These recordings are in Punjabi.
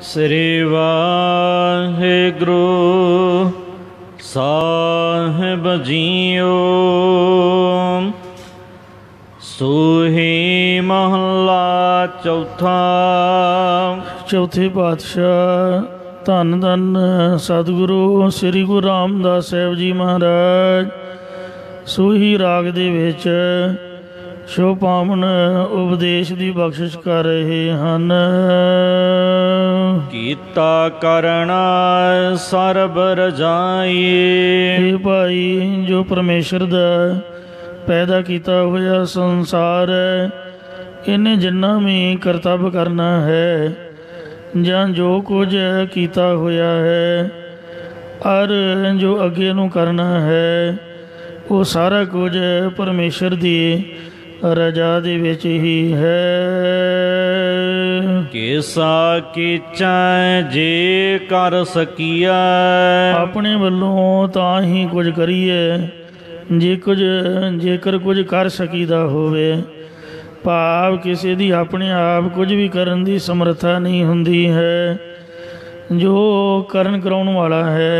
श्री वाहिगुरु साहिब जीओ। सूही महला चौथा। चौथे पातशाह धन धन सतगुरु श्री गुरु रामदास साहिब जी महाराज सूही राग दे विच शो पावन उपदेश की बख्शिश कर रहे हैं। कीता करना सरब रजाई। हे भाई, जो परमेश्वर दा पैदा किया होया संसार है, इन्हें जिन्ना भी करतब करना है जां जो कुछ किया होया है और जो अगे नूं करना है, वो सारा कुछ परमेश्वर दी रजा दे विच ही है। किसा कीचा जे कर सकिया। अपने वल्लों तां ही कुछ करिए जेकर कुछ कर सकीदा होवे। भाव किसी दी अपने आप कुछ भी करन दी समर्था नहीं हुंदी है। जो करन कराउण वाला है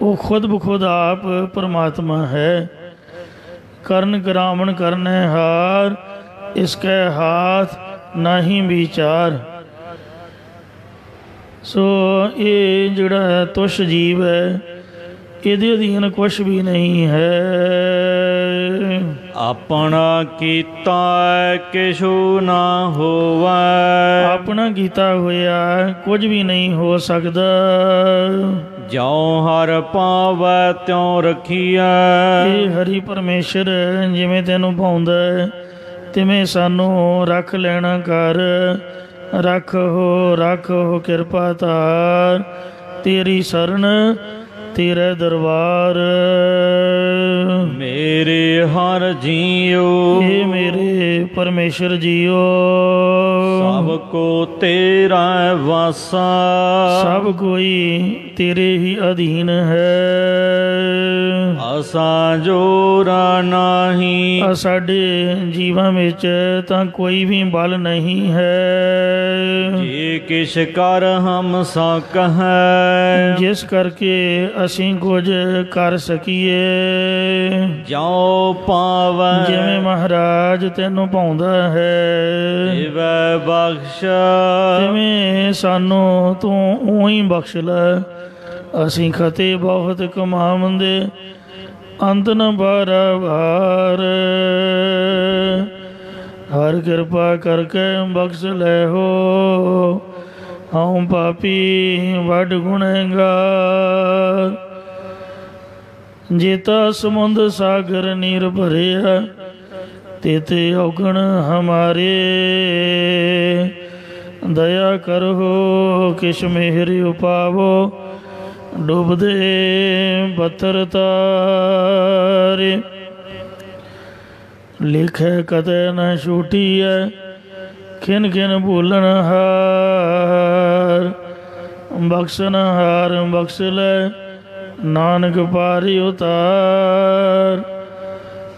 वो खुद बखुद आप परमात्मा है। करन करावन करने हार, इसके हाथ नहीं विचार। सो ये जिहड़ा तुष जीव है, इहदे अधीन कुछ भी नहीं है। अपना कीता किशु ना होवै। अपना कीता होया कुछ भी नहीं हो सकता। ज्यों हर पावै त्यों रखिया। ये हरि परमेश्वर जिवें तैनूं भाउंदा तिवें सानू रख लेना कर। रख हो किरपा तार, तेरी शरण तेरे दरबार। मेरे हर जियो। हे मेरे परमेश्वर जियो, सबको तेरा वासा। सब कोई तेरे ही अधीन है। असा जोरा नाही। साडे जीवां विच तां कोई भी बल नहीं है। जे किश कर हम सकह। जिस करके असीं कुछ कर सकीए। ज्यों पावै। जिवें महाराज तैनूं भाउंदा है, तिवै बख्श। तिवें सानू तू उही बख्श लै। असीं खते बहुत कमावंदे, अंत न बार। हर किरपा करके बख्श लै हो। हूँ पापी वड गुनहगार। जेता समुंद सागर नीर भरिया, तेते औगण हमारे। दया करो किश मेहर उपावो, डूबदे पत्थर तारे। लिखे कते न छूटीए, खिन खिन भूलन हार। बख्शन हार बख्श ले, नानक पारी उतार।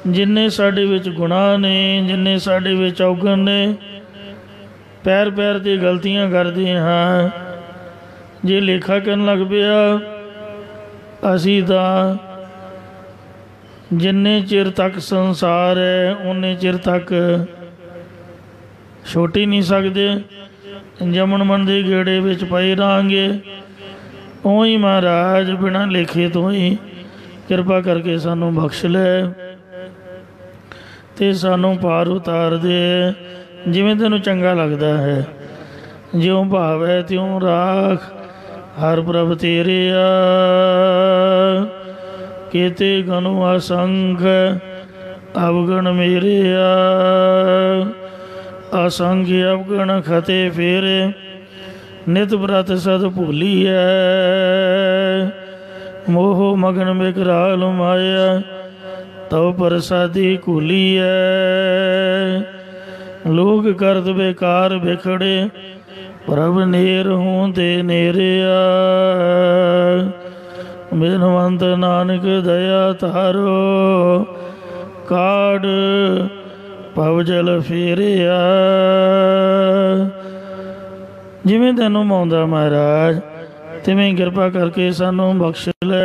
जिन्ने साडे विच गुनाह ने, जिन्ने साडे विच औगण ने, पैर पैर ते गलतियां करदे हां। जे लेखा करन लग पिया असीं तां जिन्ने चिर तक संसार है उन्ने चिर तक छुट ही नहीं सकते। जमन मन के गेड़े विच पए रहांगे। उही महाराज बिना लेखे तो ही किरपा करके सानू बख्श ले ते सानू पार उतार दे, जिवें तैनूं चंगा लगदा है। ज्यों भाव है त्यों राख, हर प्रभ तेरे आ। केते गनु असंख अवगण मेरे आ। असंख्य अवगण खते फेरे, नित व्रत सद भूलिया। मोह मगन विकराल माया, तव प्रसादी कूलिया। लोग करत बेकार बिखड़े, प्रभ नेर हूँ ते नेरिया। बिनवंत नानक दया तारो, काड़ भवजल फेरिया। ਜਿਵੇਂ ਤੈਨੂੰ ਮਾਉਂਦਾ ਮਹਾਰਾਜ, ਤਿਵੇਂ ਕਿਰਪਾ ਕਰਕੇ ਸਾਨੂੰ ਬਖਸ਼ ਲੈ।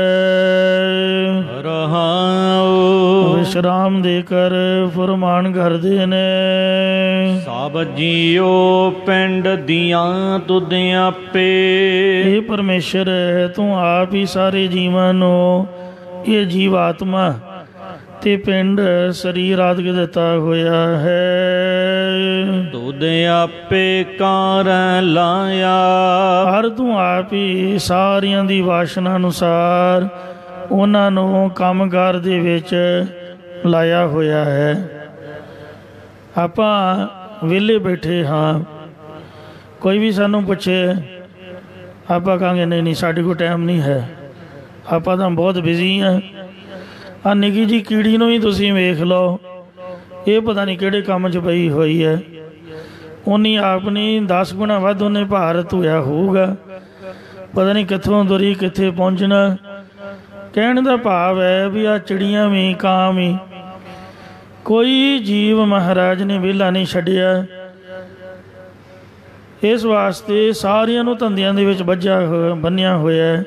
ਰਹਾਉ ਵਿਸ਼ਰਾਮ ਦੇ ਕਰ ਫੁਰਮਾਨ ਕਰਦੇ ਨੇ। ਸਭ ਜੀਓ ਪਿੰਡ ਦੀਆਂ ਤੁਧ ਆਪੇ। ਇਹ ਪਰਮੇਸ਼ਰ ਤੂੰ ਆਪ ਹੀ ਸਾਰੇ ਜੀਵਾਂ ਨੂੰ ਇਹ ਜੀਵ ਆਤਮਾ ਤੇ ਪਿੰਡ ਸਰੀਰ ਆਦਿਕ ਦਿੱਤਾ ਹੋਇਆ ਹੈ। ਤੁਧ ਆਪੇ ਕਾਰ ਲਾਇਆ। ਹਰ ਤੂੰ ਆਪ ਹੀ ਸਾਰਿਆਂ ਦੀ ਵਾਸ਼ਨਾ ਅਨੁਸਾਰ ਉਹਨਾਂ ਨੂੰ ਕੰਮਕਾਰ ਦੇ ਵਿੱਚ ਲਾਇਆ ਹੋਇਆ ਹੈ। ਆਪਾਂ ਵਿਹਲੇ ਬੈਠੇ ਹਾਂ, ਕੋਈ ਵੀ ਸਾਨੂੰ ਪੁੱਛੇ ਆਪਾਂ ਕਹਾਂਗੇ ਨਹੀਂ ਨਹੀਂ ਸਾਡੇ ਕੋਲ ਟਾਈਮ ਨਹੀਂ ਹੈ, ਆਪਾਂ ਤਾਂ ਬਹੁਤ ਬਿਜ਼ੀ ਹਾਂ। ਆ ਨਿੱਕੀ ਜੀ ਕੀੜੀ ਨੂੰ ਵੀ ਤੁਸੀਂ ਵੇਖ ਲਓ, ਇਹ ਪਤਾ ਨਹੀਂ ਕਿਹੜੇ ਕੰਮ 'ਚ ਪਈ ਹੋਈ ਹੈ। ਉਹਨੀ ਆਪਣੀ 10 ਗੁਣਾ ਵੱਧ ਉਹਨੇ ਭਾਰ ਧੋਇਆ ਹੋਊਗਾ, ਪਤਾ ਨਹੀਂ ਕਿੱਥੋਂ ਤੁਰੀ ਕਿੱਥੇ ਪਹੁੰਚਣਾ। ਕਹਿਣ ਦਾ ਭਾਵ ਹੈ ਵੀ ਆ ਚਿੜੀਆਂ ਵੀ ਕਾਂ ਵੀ ਕੋਈ ਜੀਵ ਮਹਾਰਾਜ ਨੇ ਵਿਹਲਾ ਨਹੀਂ ਛੱਡਿਆ। ਇਸ ਵਾਸਤੇ ਸਾਰਿਆਂ ਨੂੰ ਧੰਦਿਆਂ ਦੇ ਵਿੱਚ ਬੰਨਿਆ ਹੋਇਆ।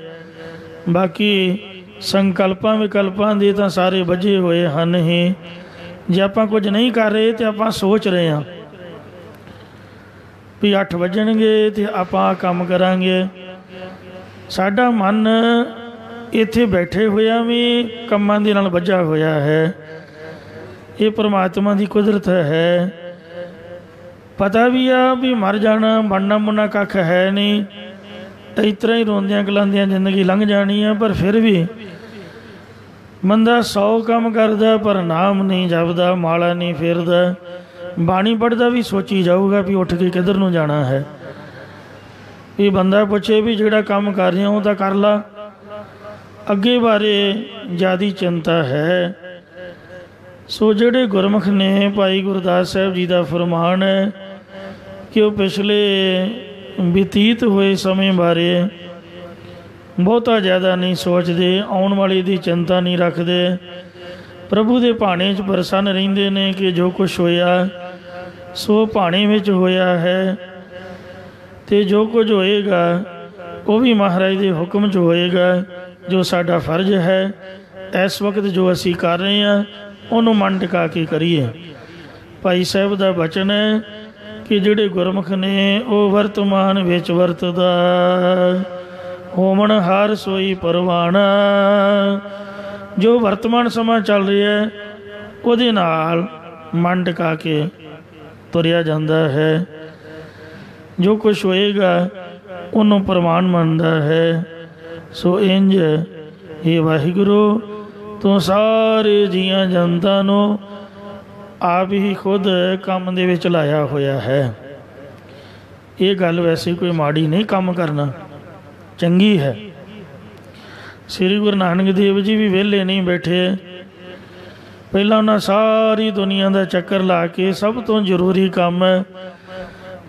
ਬਾਕੀ ਸੰਕਲਪਾਂ ਵਿਕਲਪਾਂ ਦੇ ਤਾਂ ਸਾਰੇ ਬੱਝੇ ਹੋਏ ਹਨ ਹੀ। ਜੇ ਆਪਾਂ ਕੁਝ ਨਹੀਂ ਕਰ ਰਹੇ ਤਾਂ ਆਪਾਂ ਸੋਚ ਰਹੇ ਹਾਂ ਵੀ 8 ਵੱਜਣਗੇ ਅਤੇ ਆਪਾਂ ਕੰਮ ਕਰਾਂਗੇ। ਸਾਡਾ ਮਨ ਇੱਥੇ ਬੈਠੇ ਹੋਇਆ ਵੀ ਕੰਮਾਂ ਦੇ ਨਾਲ ਬੱਝਾ ਹੋਇਆ ਹੈ। ਇਹ ਪਰਮਾਤਮਾ ਦੀ ਕੁਦਰਤ ਹੈ। ਪਤਾ ਵੀ ਆ ਵੀ ਮਰ ਜਾਣਾ, ਬਣਨਾ ਮੁੰਨਾ ਕੱਖ ਹੈ ਨਹੀਂ, ਇਸ ਤਰ੍ਹਾਂ ਹੀ ਰੋਂਦਿਆਂ ਕਲਾਂਦਿਆਂ ਜ਼ਿੰਦਗੀ ਲੰਘ ਜਾਣੀ ਆ। ਪਰ ਫਿਰ ਵੀ ਬੰਦਾ 100 ਕੰਮ ਕਰਦਾ ਪਰ ਨਾਮ ਨਹੀਂ ਜਪਦਾ, ਮਾਲਾ ਨਹੀਂ ਫੇਰਦਾ, ਬਾਣੀ ਪੜ੍ਹਦਾ ਵੀ ਸੋਚੀ ਜਾਊਗਾ ਵੀ ਉੱਠ ਕੇ ਕਿੱਧਰ ਨੂੰ ਜਾਣਾ ਹੈ। ਇਹ ਬੰਦਾ ਪੁੱਛੇ ਵੀ ਜਿਹੜਾ ਕੰਮ ਕਰ ਰਿਹਾ ਉਹ ਤਾਂ ਕਰ ਲਾ, ਅੱਗੇ ਬਾਰੇ ਜ਼ਿਆਦਾ ਚਿੰਤਾ ਹੈ। ਸੋ ਜਿਹੜੇ ਗੁਰਮੁਖ ਨੇ, ਭਾਈ ਗੁਰਦਾਸ ਸਾਹਿਬ ਜੀ ਦਾ ਫਰਮਾਨ ਹੈ ਕਿ ਉਹ ਪਿਛਲੇ ਬਤੀਤ ਹੋਏ ਸਮੇਂ ਬਾਰੇ ਬਹੁਤਾ ਜ਼ਿਆਦਾ ਨਹੀਂ ਸੋਚਦੇ, ਆਉਣ ਵਾਲੀ ਦੀ ਚਿੰਤਾ ਨਹੀਂ ਰੱਖਦੇ, ਪ੍ਰਭੂ ਦੇ ਭਾਣੇ 'ਚ ਪ੍ਰਸੰਨ ਰਹਿੰਦੇ ਨੇ ਕਿ ਜੋ ਕੁਛ ਹੋਇਆ ਸੋ ਭਾਣੇ ਵਿੱਚ ਹੋਇਆ ਹੈ, ਅਤੇ ਜੋ ਕੁਝ ਹੋਏਗਾ ਉਹ ਵੀ ਮਹਾਰਾਜ ਦੇ ਹੁਕਮ 'ਚ ਹੋਏਗਾ। ਜੋ ਸਾਡਾ ਫਰਜ਼ ਹੈ ਇਸ ਵਕਤ ਜੋ ਅਸੀਂ ਕਰ ਰਹੇ ਹਾਂ ਉਹਨੂੰ ਮਨ ਟਿਕਾ ਕੇ ਕਰੀਏ। ਭਾਈ ਸਾਹਿਬ ਦਾ ਬਚਨ ਹੈ ਕਿ ਜਿਹੜੇ ਗੁਰਮੁਖ ਨੇ ਉਹ ਵਰਤਮਾਨ ਵਿੱਚ ਵਰਤਦਾ, ਹੋਵਣ ਹਰ ਸੋਈ ਪਰਵਾਣਾ। ਜੋ ਵਰਤਮਾਨ ਸਮਾਂ ਚੱਲ ਰਿਹਾ ਉਹਦੇ ਨਾਲ ਮਨ ਟਿਕਾ ਕੇ ਤੁਰਿਆ ਜਾਂਦਾ ਹੈ। ਜੋ ਕੁਛ ਹੋਏਗਾ ਉਹਨੂੰ ਪ੍ਰਮਾਣ ਮੰਨਦਾ ਹੈ। ਸੋ ਇੰਝ ਇਹ ਵਾਹਿਗੁਰੂ ਤੂੰ ਸਾਰੇ ਜੀਆਂ ਜਨਤਾ ਨੂੰ ਆਪ ਹੀ ਖੁਦ ਕੰਮ ਦੇ ਵਿੱਚ ਲਾਇਆ ਹੋਇਆ ਹੈ। ਇਹ ਗੱਲ ਵੈਸੇ ਕੋਈ ਮਾੜੀ ਨਹੀਂ, ਕੰਮ ਕਰਨਾ ਚੰਗੀ ਹੈ। ਸ੍ਰੀ ਗੁਰੂ ਨਾਨਕ ਦੇਵ ਜੀ ਵੀ ਵਿਹਲੇ ਨਹੀਂ ਬੈਠੇ। ਪਹਿਲਾਂ ਉਹਨਾਂ ਸਾਰੀ ਦੁਨੀਆ ਦਾ ਚੱਕਰ ਲਾ ਕੇ ਸਭ ਤੋਂ ਜ਼ਰੂਰੀ ਕੰਮ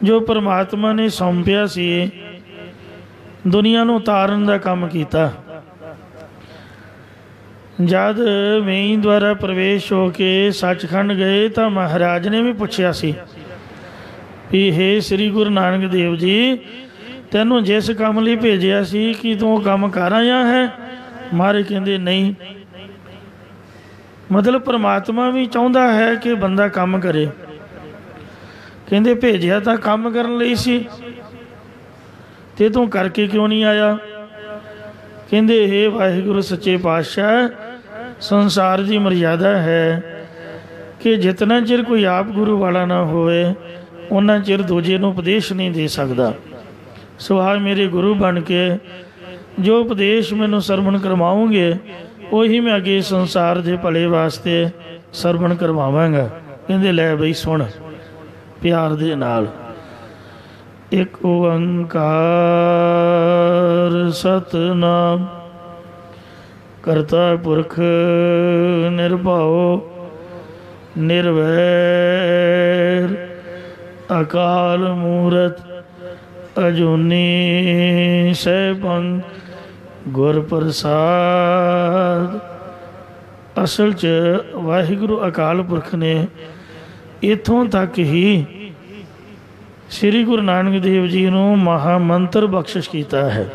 ਜੋ ਪਰਮਾਤਮਾ ਨੇ ਸੌਂਪਿਆ ਸੀ ਦੁਨੀਆ ਨੂੰ ਉਤਾਰਨ ਦਾ ਕੰਮ ਕੀਤਾ। ਜਦ ਵੇਈ ਦੁਆਰਾ ਪ੍ਰਵੇਸ਼ ਹੋ ਕੇ ਸੱਚਖੰਡ ਗਏ ਤਾਂ ਮਹਾਰਾਜ ਨੇ ਵੀ ਪੁੱਛਿਆ ਸੀ ਵੀ ਹੇ ਸ੍ਰੀ ਗੁਰੂ ਨਾਨਕ ਦੇਵ ਜੀ, ਤੈਨੂੰ ਜਿਸ ਕੰਮ ਲਈ ਭੇਜਿਆ ਸੀ ਕਿ ਤੂੰ ਉਹ ਕੰਮ ਕਰ ਆਇਆ ਹੈ? ਮਹਾਰਾਜ ਕਹਿੰਦੇ ਨਹੀਂ। ਮਤਲਬ ਪਰਮਾਤਮਾ ਵੀ ਚਾਹੁੰਦਾ ਹੈ ਕਿ ਬੰਦਾ ਕੰਮ ਕਰੇ। ਕਹਿੰਦੇ ਭੇਜਿਆ ਤਾਂ ਕੰਮ ਕਰਨ ਲਈ ਸੀ ਤੇ ਤੂੰ ਕਰਕੇ ਕਿਉਂ ਨਹੀਂ ਆਇਆ? ਕਹਿੰਦੇ ਹੇ ਵਾਹਿਗੁਰੂ ਸੱਚੇ ਪਾਤਸ਼ਾਹ, ਸੰਸਾਰ ਦੀ ਮਰਯਾਦਾ ਹੈ ਕਿ ਜਿਤਨਾ ਚਿਰ ਕੋਈ ਆਪ ਗੁਰੂ ਵਾਲਾ ਨਾ ਹੋਵੇ ਉਹਨਾਂ ਚਿਰ ਦੂਜੇ ਨੂੰ ਉਪਦੇਸ਼ ਨਹੀਂ ਦੇ ਸਕਦਾ। ਸੋ ਆਹ ਮੇਰੇ ਗੁਰੂ ਬਣ ਕੇ ਜੋ ਉਪਦੇਸ਼ ਮੈਨੂੰ ਸਰਵਣ ਕਰਵਾਉਂਗੇ ਉਹੀ ਮੈਂ ਅੱਗੇ ਸੰਸਾਰ ਦੇ ਭਲੇ ਵਾਸਤੇ ਸਰਵਣ ਕਰਵਾਵਾਂਗਾ। ਕਹਿੰਦੇ ਲੈ ਬਈ ਸੁਣ ਪਿਆਰ ਦੇ ਨਾਲ। ਇੱਕ ਓੰਕਾਰ ਸਤਿਨਾਮ ਕਰਤਾ ਪੁਰਖ ਨਿਰਭਉ ਨਿਰਵੈਰ ਅਕਾਲ ਮੂਰਤ ਅਜੂਨੀ ਸੈਭੰ ਗੁਰ ਪ੍ਰਸਾਦ। ਅਸਲ 'ਚ ਵਾਹਿਗੁਰੂ ਅਕਾਲ ਪੁਰਖ ਨੇ ਇੱਥੋਂ ਤੱਕ ਹੀ ਸ੍ਰੀ ਗੁਰੂ ਨਾਨਕ ਦੇਵ ਜੀ ਨੂੰ ਮਹਾਮੰਤਰ ਬਖਸ਼ਿਸ਼ ਕੀਤਾ ਹੈ।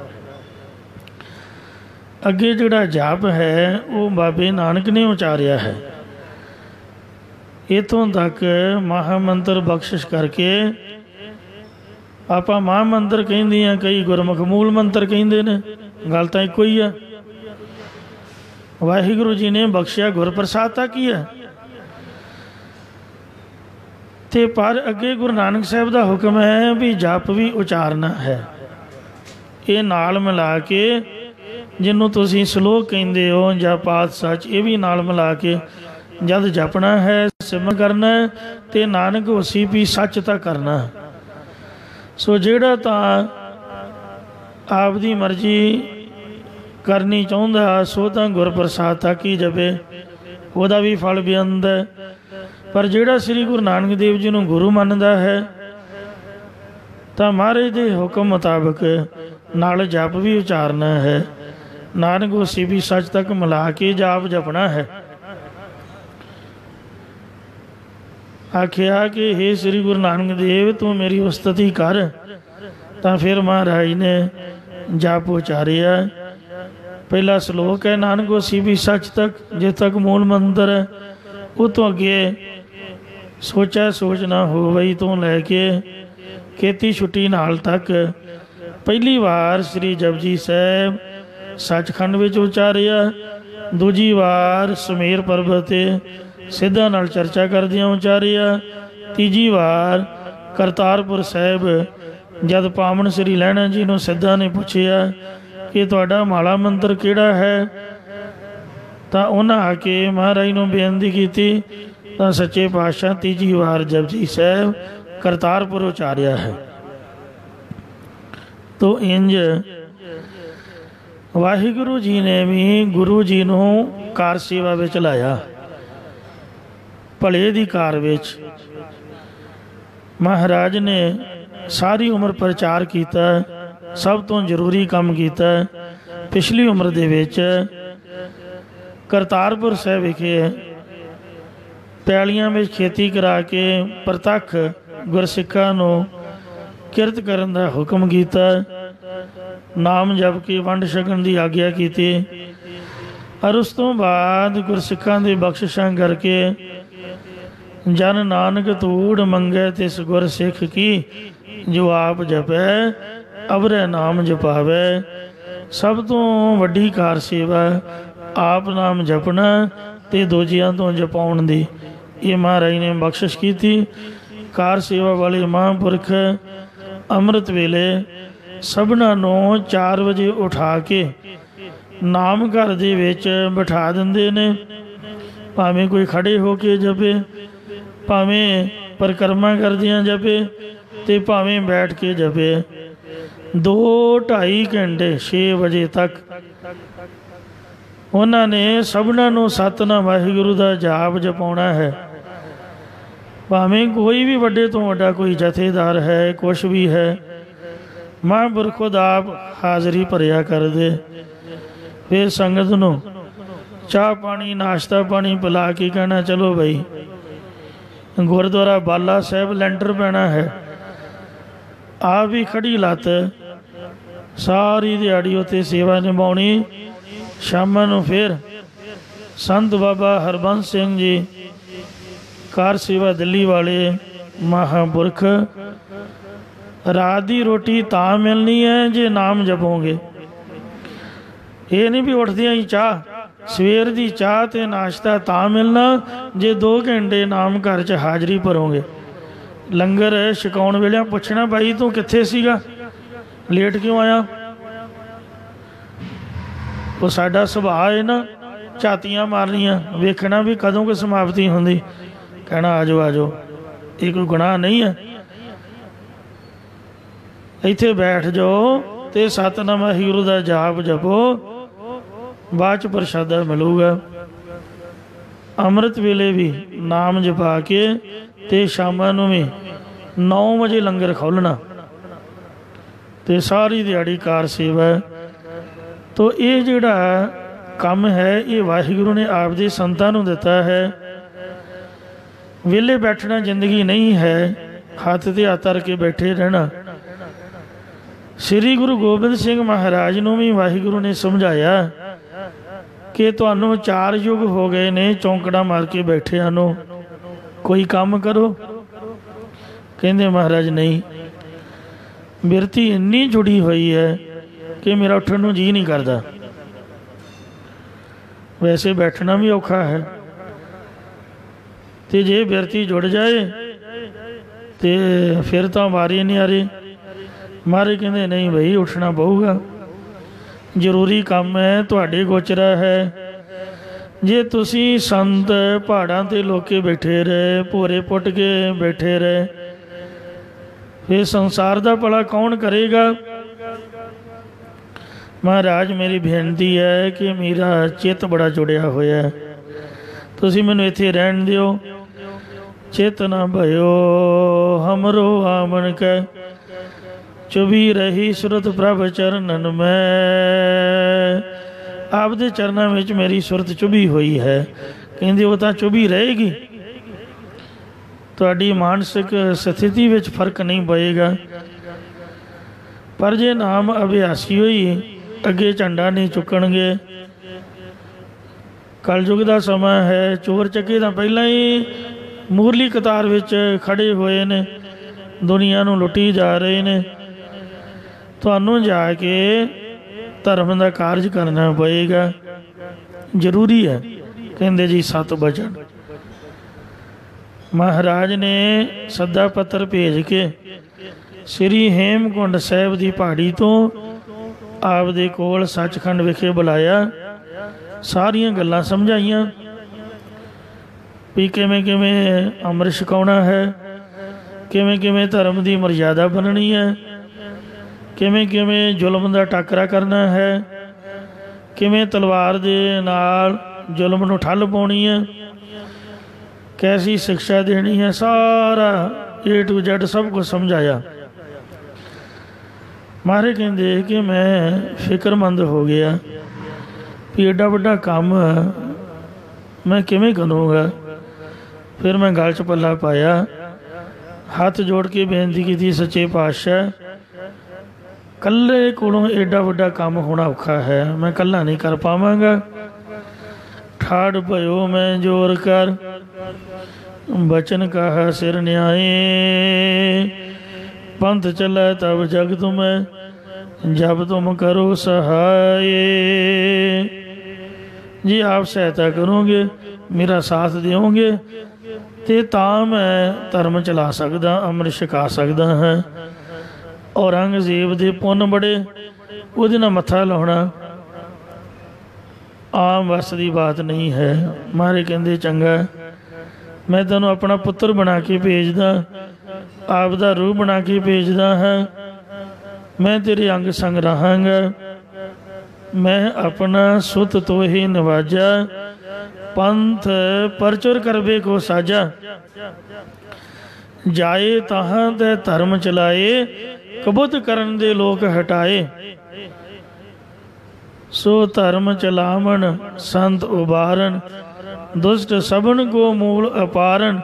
ਅੱਗੇ ਜਿਹੜਾ ਜਾਪ ਹੈ ਉਹ ਬਾਬੇ ਨਾਨਕ ਨੇ ਉਚਾਰਿਆ ਹੈ। ਇੱਥੋਂ ਤੱਕ ਮਹਾਮੰਤਰ ਬਖਸ਼ਿਸ਼ ਕਰਕੇ ਆਪਾਂ ਮਹਾਮੰਤਰ ਕਹਿੰਦੇ ਹਾਂ, ਕਈ ਗੁਰਮੁਖ ਮੂਲ ਮੰਤਰ ਕਹਿੰਦੇ ਨੇ, ਗੱਲ ਤਾਂ ਇੱਕੋ ਹੀ ਆ। ਵਾਹਿਗੁਰੂ ਜੀ ਨੇ ਬਖਸ਼ਿਆ ਗੁਰਪ੍ਰਸਾਦ ਤੱਕ ਹੀ ਹੈ। ਤੇ ਪਰ ਅੱਗੇ ਗੁਰੂ ਨਾਨਕ ਸਾਹਿਬ ਦਾ ਹੁਕਮ ਹੈ ਵੀ ਜਪ ਵੀ ਉਚਾਰਨਾ ਹੈ। ਇਹ ਨਾਲ ਮਿਲਾ ਕੇ ਜਿਹਨੂੰ ਤੁਸੀਂ ਸ਼ਲੋਕ ਕਹਿੰਦੇ ਹੋ ਜਾਂ ਪਾਠ ਸੱਚ, ਇਹ ਵੀ ਨਾਲ ਮਿਲਾ ਕੇ ਜਦ ਜਪਣਾ ਹੈ, ਸਿਮਰਨ ਕਰਨਾ ਹੈ, ਤੇ ਨਾਨਕ ਹੋਸੀ ਵੀ ਸੱਚ ਤਾਂ ਕਰਨਾ। ਸੋ ਜਿਹੜਾ ਤਾਂ ਆਪਦੀ ਮਰਜ਼ੀ ਕਰਨੀ ਚਾਹੁੰਦਾ ਸੋ ਤਾਂ ਗੁਰਪ੍ਰਸਾਦ ਤੱਕ ਹੀ ਜਪੇ, ਉਹਦਾ ਵੀ ਫਲ ਬੇਅੰਤ ਹੈ। ਪਰ ਜਿਹੜਾ ਸ੍ਰੀ ਗੁਰੂ ਨਾਨਕ ਦੇਵ ਜੀ ਨੂੰ ਗੁਰੂ ਮੰਨਦਾ ਹੈ ਤਾਂ ਮਹਾਰਾਜ ਦੇ ਹੁਕਮ ਮੁਤਾਬਕ ਨਾਲ ਜਪ ਵੀ ਉਚਾਰਨਾ ਹੈ। ਨਾਨਕ ਹੋਸੀ ਵੀ ਸੱਚ ਤੱਕ ਮਿਲਾ ਕੇ ਜਾਪ ਜਪਣਾ ਹੈ। ਆਖਿਆ ਕਿ ਹੇ ਸ੍ਰੀ ਗੁਰੂ ਨਾਨਕ ਦੇਵ ਤੂੰ ਮੇਰੀ ਉਸਤਤੀ ਕਰ। ਤਾਂ ਫਿਰ ਮਹਾਰਾਜ ਨੇ ਜਾਪ ਉਚਾਰਿਆ। ਪਹਿਲਾ ਸ਼ਲੋਕ ਹੈ ਨਾਨਕ ਹੋਸੀ ਵੀ ਸੱਚ ਤੱਕ, ਜਿਸ ਤੱਕ ਮੂਲ ਮੰਤਰ ਹੈ। ਉਹ ਤੋਂ ਅੱਗੇ ਸੋਚਾ ਸੋਚ ਨਾ ਹੋਵਈ ਤੋਂ ਲੈ ਕੇ ਖੇਤੀ ਛੁੱਟੀ ਨਾਲ ਤੱਕ ਪਹਿਲੀ ਵਾਰ ਸ੍ਰੀ ਜਪਜੀ ਸਾਹਿਬ ਸੱਚਖੰਡ ਵਿੱਚ ਉਚਾਰਿਆ। ਦੂਜੀ ਵਾਰ ਸੁਮੇਰ ਪਰਬਤ 'ਤੇ ਸਿੱਧਾਂ ਨਾਲ ਚਰਚਾ ਕਰਦਿਆਂ ਉਚਾਰਿਆ। ਤੀਜੀ ਵਾਰ ਕਰਤਾਰਪੁਰ ਸਾਹਿਬ ਜਦ ਪਾਵਨ ਸ੍ਰੀ ਲਹਿਣਾ ਜੀ ਨੂੰ ਸਿੱਧਾਂ ਨੇ ਪੁੱਛਿਆ ਕਿ ਤੁਹਾਡਾ ਮਾਲਾ ਮੰਤਰ ਕਿਹੜਾ ਹੈ, ਤਾਂ ਉਹਨਾਂ ਆ ਕੇ ਮਹਾਰਾਜ ਨੂੰ ਬੇਨਤੀ ਕੀਤੀ। ਤਾਂ ਸੱਚੇ ਪਾਤਸ਼ਾਹ ਤੀਜੀ ਵਾਰ ਜਪਜੀ ਸਾਹਿਬ ਕਰਤਾਰਪੁਰ ਉਚਾਰਿਆ ਹੈ। ਤੋ ਇੰਜ ਵਾਹਿਗੁਰੂ ਜੀ ਨੇ ਵੀ ਗੁਰੂ ਜੀ ਨੂੰ ਕਾਰ ਸੇਵਾ ਵਿੱਚ ਲਾਇਆ। ਭਲੇ ਦੀ ਕਾਰ ਵਿੱਚ ਮਹਾਰਾਜ ਨੇ ਸਾਰੀ ਉਮਰ ਪ੍ਰਚਾਰ ਕੀਤਾ, ਸਭ ਤੋਂ ਜ਼ਰੂਰੀ ਕੰਮ ਕੀਤਾ। ਪਿਛਲੀ ਉਮਰ ਦੇ ਵਿੱਚ ਕਰਤਾਰਪੁਰ ਸਾਹਿਬ ਵਿਖੇ ਪੈਲੀਆਂ ਵਿੱਚ ਖੇਤੀ ਕਰਾ ਕੇ ਪ੍ਰਤੱਖ ਗੁਰਸਿੱਖਾਂ ਨੂੰ ਕਿਰਤ ਕਰਨ ਦਾ ਹੁਕਮ ਕੀਤਾ। ਨਾਮ ਜਪ ਕੇ ਵੰਡ ਛਕਣ ਦੀ ਆਗਿਆ ਕੀਤੀ। ਔਰ ਉਸ ਤੋਂ ਬਾਅਦ ਗੁਰਸਿੱਖਾਂ ਦੇ ਬਖਸ਼ਿਸ਼ਾਂ ਕਰਕੇ ਜਨ ਨਾਨਕ ਧੂੜ ਮੰਗੈ ਤਿਸ ਗੁਰ ਸਿੱਖ ਕੀ, ਜੋ ਆਪ ਜਪੈ ਅਵਰੈ ਨਾਮ ਜਪਾਵੈ। ਸਭ ਤੋਂ ਵੱਡੀ ਕਾਰ ਸੇਵਾ ਆਪ ਨਾਮ ਜਪਣਾ ਤੇ ਦੂਜਿਆਂ ਤੋਂ ਜਪਾਉਣ ਦੀ, ਇਹ ਮਹਾਰਾਜ ਨੇ ਬਖਸ਼ਿਸ਼ ਕੀਤੀ। ਕਾਰ ਸੇਵਾ ਵਾਲੇ ਮਹਾਂਪੁਰਖ ਅੰਮ੍ਰਿਤ ਵੇਲੇ ਸਭਨਾਂ ਨੂੰ 4 ਵਜੇ ਉਠਾ ਕੇ ਨਾਮ ਘਰ ਦੇ ਵਿੱਚ ਬਿਠਾ ਦਿੰਦੇ ਨੇ। ਭਾਵੇਂ ਕੋਈ ਖੜੇ ਹੋ ਕੇ ਜਪੇ, ਭਾਵੇਂ ਪਰਿਕਰਮਾ ਕਰਦਿਆਂ ਜਪੇ, ਤੇ ਭਾਵੇਂ ਬੈਠ ਕੇ ਜਪੇ। 2-2.5 ਘੰਟੇ 6 ਵਜੇ ਤੱਕ ਉਹਨਾਂ ਨੇ ਸਭਨਾਂ ਨੂੰ ਸਤਿਨਾਮ ਵਾਹਿਗੁਰੂ ਦਾ ਜਾਪ ਜਪਾਉਣਾ ਹੈ। ਭਾਵੇਂ ਕੋਈ ਵੀ ਵੱਡੇ ਤੋਂ ਵੱਡਾ ਕੋਈ ਜਥੇਦਾਰ ਹੈ, ਕੁਛ ਵੀ ਹੈ, ਮਹਾਂਪੁਰਖ ਖੁਦ ਆਪ ਹਾਜ਼ਰੀ ਭਰਿਆ ਕਰਦੇ। ਫਿਰ ਸੰਗਤ ਨੂੰ ਚਾਹ ਪਾਣੀ ਨਾਸ਼ਤਾ ਪਾਣੀ ਪਿਲਾ ਕੇ ਕਹਿਣਾ ਚਲੋ ਬਈ ਗੁਰਦੁਆਰਾ ਬਾਲਾ ਸਾਹਿਬ ਲੈਂਟਰ ਪੈਣਾ ਹੈ। ਆਪ ਵੀ ਖੜੀ ਲੱਤ ਸਾਰੀ ਦਿਹਾੜੀ ਉੱਥੇ ਸੇਵਾ ਨਿਭਾਉਣੀ। ਸ਼ਾਮਾਂ ਨੂੰ ਫਿਰ ਸੰਤ ਬਾਬਾ ਹਰਬੰਸ ਸਿੰਘ ਜੀ ਕਾਰ ਸੇਵਾ ਦਿੱਲੀ ਵਾਲੇ ਮਹਾਂਪੁਰਖ, ਰਾਤ ਦੀ ਰੋਟੀ ਤਾਂ ਮਿਲਣੀ ਹੈ ਜੇ ਨਾਮ ਜਪੋਗੇ। ਇਹ ਨਹੀਂ ਵੀ ਉੱਠਦਿਆਂ ਹੀ ਚਾਹ, ਸਵੇਰ ਦੀ ਚਾਹ ਤੇ ਨਾਸ਼ਤਾ ਤਾਂ ਮਿਲਣਾ ਜੇ 2 ਘੰਟੇ ਨਾਮ ਘਰ 'ਚ ਹਾਜ਼ਰੀ ਭਰੋਗੇ। ਲੰਗਰ ਛਕਾਉਣ ਵੇਲੇ ਪੁੱਛਣਾ ਬਾਈ ਤੂੰ ਕਿੱਥੇ ਸੀਗਾ, ਲੇਟ ਕਿਉਂ ਆਇਆ? ਉਹ ਸਾਡਾ ਸੁਭਾਅ ਹੈ ਨਾ, ਝਾਤੀਆਂ ਮਾਰਨੀਆਂ, ਵੇਖਣਾ ਵੀ ਕਦੋਂ ਕਿ ਸਮਾਪਤੀ ਹੁੰਦੀ, ਕਹਿਣਾ ਆ ਜਾਓ ਆ ਜਾਓ। ਇਹ ਕੋਈ ਗੁਨਾਹ ਨਹੀਂ ਹੈ। ਇੱਥੇ ਬੈਠ ਜਾਓ ਤੇ ਸਤਿਨਾਮ ਵਾਹਿਗੁਰੂ ਦਾ ਜਾਪ ਜਪੋ, ਬਾਅਦ 'ਚ ਪ੍ਰਸ਼ਾਦਾ ਮਿਲੂਗਾ। ਅੰਮ੍ਰਿਤ ਵੇਲੇ ਵੀ ਨਾਮ ਜਪਾ ਕੇ ਤੇ ਸ਼ਾਮਾਂ ਨੂੰ ਵੀ 9 ਵਜੇ ਲੰਗਰ ਖੋਲ੍ਹਣਾ ਤੇ ਸਾਰੀ ਦਿਹਾੜੀ ਕਾਰ ਸੇਵਾ। ਤੋ ਇਹ ਜਿਹੜਾ ਕੰਮ ਹੈ ਇਹ ਵਾਹਿਗੁਰੂ ਨੇ ਆਪ ਦੇ ਸੰਤਾਂ ਨੂੰ ਦਿੱਤਾ ਹੈ। ਵਿਹਲੇ ਬੈਠਣਾ ਜ਼ਿੰਦਗੀ ਨਹੀਂ ਹੈ। ਹੱਥ ਤੇ ਹੱਥ ਧਰ ਕੇ ਬੈਠੇ ਰਹਿਣਾ। ਸ੍ਰੀ ਗੁਰੂ ਗੋਬਿੰਦ ਸਿੰਘ ਮਹਾਰਾਜ ਨੂੰ ਵੀ ਵਾਹਿਗੁਰੂ ਨੇ ਸਮਝਾਇਆ ਕਿ ਤੁਹਾਨੂੰ 4 ਯੁੱਗ ਹੋ ਗਏ ਨੇ ਚੌਂਕੜਾ ਮਾਰ ਕੇ ਬੈਠਿਆਂ ਨੂੰ, ਕੋਈ ਕੰਮ ਕਰੋ। ਕਹਿੰਦੇ ਮਹਾਰਾਜ ਨਹੀਂ, ਬਿਰਤੀ ਇੰਨੀ ਜੁੜੀ ਹੋਈ ਹੈ ਕਿ ਮੇਰਾ ਉੱਠਣ ਨੂੰ ਜੀਅ ਨਹੀਂ ਕਰਦਾ। ਵੈਸੇ ਬੈਠਣਾ ਵੀ ਔਖਾ ਹੈ, ਤੇ ਜੇ ਬਿਰਤੀ ਜੁੜ ਜਾਏ ਤੇ ਫਿਰ ਤਾਂ ਵਾਰੀ ਨਹੀਂ ਆ ਰਹੀ। ਮਹਾਰਾਜ ਕਹਿੰਦੇ ਨਹੀਂ ਬਈ, ਉੱਠਣਾ ਪਊਗਾ, ਜ਼ਰੂਰੀ ਕੰਮ ਹੈ, ਤੁਹਾਡੇ ਗੋਚਰਾ ਹੈ। ਜੇ ਤੁਸੀਂ ਸੰਤ ਪਹਾੜਾਂ 'ਤੇ ਲੋਕੇ ਬੈਠੇ ਰਹੇ, ਭੋਰੇ ਪੁੱਟ ਕੇ ਬੈਠੇ ਰਹੇ, ਫਿਰ ਸੰਸਾਰ ਦਾ ਭਲਾ ਕੌਣ ਕਰੇਗਾ। ਮਹਾਰਾਜ ਮੇਰੀ ਬੇਨਤੀ ਹੈ ਕਿ ਮੇਰਾ ਚਿੱਤ ਬੜਾ ਜੁੜਿਆ ਹੋਇਆ, ਤੁਸੀਂ ਮੈਨੂੰ ਇੱਥੇ ਰਹਿਣ ਦਿਓ। ਚਿਤ ਨਾ ਭਇਓ ਹਮਰੋ ਆਮਨ ਕੈ, ਚੁਭੀ ਰਹੀ ਸੁਰਤ ਪ੍ਰਭ ਚਰਨਨ ਮੈਂ। ਆਪਦੇ ਚਰਨਾਂ ਵਿੱਚ ਮੇਰੀ ਸੁਰਤ ਚੁਭੀ ਹੋਈ ਹੈ। ਕਹਿੰਦੇ ਉਹ ਤਾਂ ਚੁਭੀ ਰਹੇਗੀ, ਤੁਹਾਡੀ ਮਾਨਸਿਕ ਸਥਿਤੀ ਵਿੱਚ ਫਰਕ ਨਹੀਂ ਪਏਗਾ। ਪਰ ਜੇ ਨਾਮ ਅਭਿਆਸੀ ਹੋਈ, ਅੱਗੇ ਝੰਡਾ ਨਹੀਂ ਚੁੱਕਣਗੇ। ਕਲਯੁਗ ਦਾ ਸਮਾਂ ਹੈ, ਚੋਰ ਚੱਕੇ ਤਾਂ ਪਹਿਲਾਂ ਹੀ ਮੂਰਲੀ ਕਤਾਰ ਵਿੱਚ ਖੜੇ ਹੋਏ ਨੇ, ਦੁਨੀਆ ਨੂੰ ਲੁੱਟੀ ਜਾ ਰਹੇ ਨੇ। ਤੁਹਾਨੂੰ ਜਾ ਕੇ ਧਰਮ ਦਾ ਕਾਰਜ ਕਰਨਾ ਪਏਗਾ, ਜ਼ਰੂਰੀ ਹੈ। ਕਹਿੰਦੇ ਜੀ 7 ਵਚਨ ਮਹਾਰਾਜ ਨੇ ਸੱਦਾ ਪੱਤਰ ਭੇਜ ਕੇ ਸ੍ਰੀ ਹੇਮਕੁੰਡ ਸਾਹਿਬ ਦੀ ਪਹਾੜੀ ਤੋਂ ਆਪਦੇ ਕੋਲ ਸੱਚਖੰਡ ਵਿਖੇ ਬੁਲਾਇਆ। ਸਾਰੀਆਂ ਗੱਲਾਂ ਸਮਝਾਈਆਂ ਵੀ ਕਿਵੇਂ ਕਿਵੇਂ ਅੰਮ੍ਰਿਤ ਛਕਾਉਣਾ ਹੈ, ਕਿਵੇਂ ਕਿਵੇਂ ਧਰਮ ਦੀ ਮਰਜ਼ਾਦਾ ਬਣਨੀ ਹੈ, ਕਿਵੇਂ ਕਿਵੇਂ ਜ਼ੁਲਮ ਦਾ ਟਾਕਰਾ ਕਰਨਾ ਹੈ, ਕਿਵੇਂ ਤਲਵਾਰ ਦੇ ਨਾਲ ਜ਼ੁਲਮ ਨੂੰ ਠੱਲ ਪਾਉਣੀ ਹੈ, ਕੈਸੀ ਸਿੱਖਿਆ ਦੇਣੀ ਹੈ। ਸਾਰਾ A to Z ਸਭ ਕੁਝ ਸਮਝਾਇਆ। ਮਹਾਰਾਜ ਕਹਿੰਦੇ ਕਿ ਮੈਂ ਫਿਕਰਮੰਦ ਹੋ ਗਿਆ ਵੀ ਐਡਾ ਵੱਡਾ ਕੰਮ ਮੈਂ ਕਿਵੇਂ ਕਰੂੰਗਾ। ਫਿਰ ਮੈਂ ਗਲ 'ਚ ਪੱਲਾ ਪਾਇਆ, ਹੱਥ ਜੋੜ ਕੇ ਬੇਨਤੀ ਕੀਤੀ, ਸੱਚੇ ਪਾਤਸ਼ਾਹ ਇਕੱਲੇ ਕੋਲੋਂ ਐਡਾ ਵੱਡਾ ਕੰਮ ਹੋਣਾ ਔਖਾ ਹੈ, ਮੈਂ ਇਕੱਲਾ ਨਹੀਂ ਕਰ ਪਾਵਾਂਗਾ। ਠਾੜ ਭਇਓ ਮੈਂ ਜੋਰ ਕਰ, ਬਚਨ ਕਹਾ ਸਿਰ ਨਿਆਏ। ਪੰਥ ਚੱਲੈ ਤਬ ਜਗ ਤੁਮੈ, ਜਬ ਤੁਮ ਕਰੋ ਸਹਾਏ। ਜੀ ਆਪ ਸਹਾਇਤਾ ਕਰੋਗੇ, ਮੇਰਾ ਸਾਥ ਦਿਓਗੇ, ਤੇ ਤਾਂ ਮੈਂ ਧਰਮ ਚਲਾ ਸਕਦਾ, ਅੰਮ੍ਰਿਤ ਛਕਾ ਸਕਦਾ ਹਾਂ। ਔਰੰਗਜ਼ੇਬ ਦੇ ਪੁੰਨ ਬੜੇ, ਉਹਦੇ ਨਾਲ ਮੱਥਾ ਲਾਉਣਾ ਆਮ ਵੱਸ ਦੀ ਬਾਤ ਨਹੀਂ ਹੈ। ਮਹਾਰਾਜ ਕਹਿੰਦੇ ਚੰਗਾ, ਮੈਂ ਤੈਨੂੰ ਆਪਣਾ ਪੁੱਤਰ ਬਣਾ ਕੇ ਭੇਜਦਾ, ਆਪ ਦਾ ਰੂਹ ਬਣਾ ਕੇ ਭੇਜਦਾ ਹਾਂ। ਮੈਂ ਤੇਰੇ ਅੰਗ ਸੰਗ ਰਹਾਂਗਾ। ਮੈਂ ਆਪਣਾ ਸੁਤ ਤੋਂ ਹੀ ਨਵਾਜਾ, ਪੰਥ ਪਰਚੁਰ ਕਰਵੇ ਕੋ ਸਾਜਾ। ਜਾਏ ਤਾਹਾਂ ਤੇ ਧਰਮ ਚਲਾਏ, ਕਬੁੱਤ ਕਰਨ ਦੇ ਲੋਕ ਹਟਾਏ। ਸੋ ਧਰਮ ਚਲਾਵਣ ਸੰਤ ਉਬਾਰਨ, ਦੁਸ਼ਟ ਸਭਨ ਕੋ ਮੂਲ ਅਪਾਰਨ।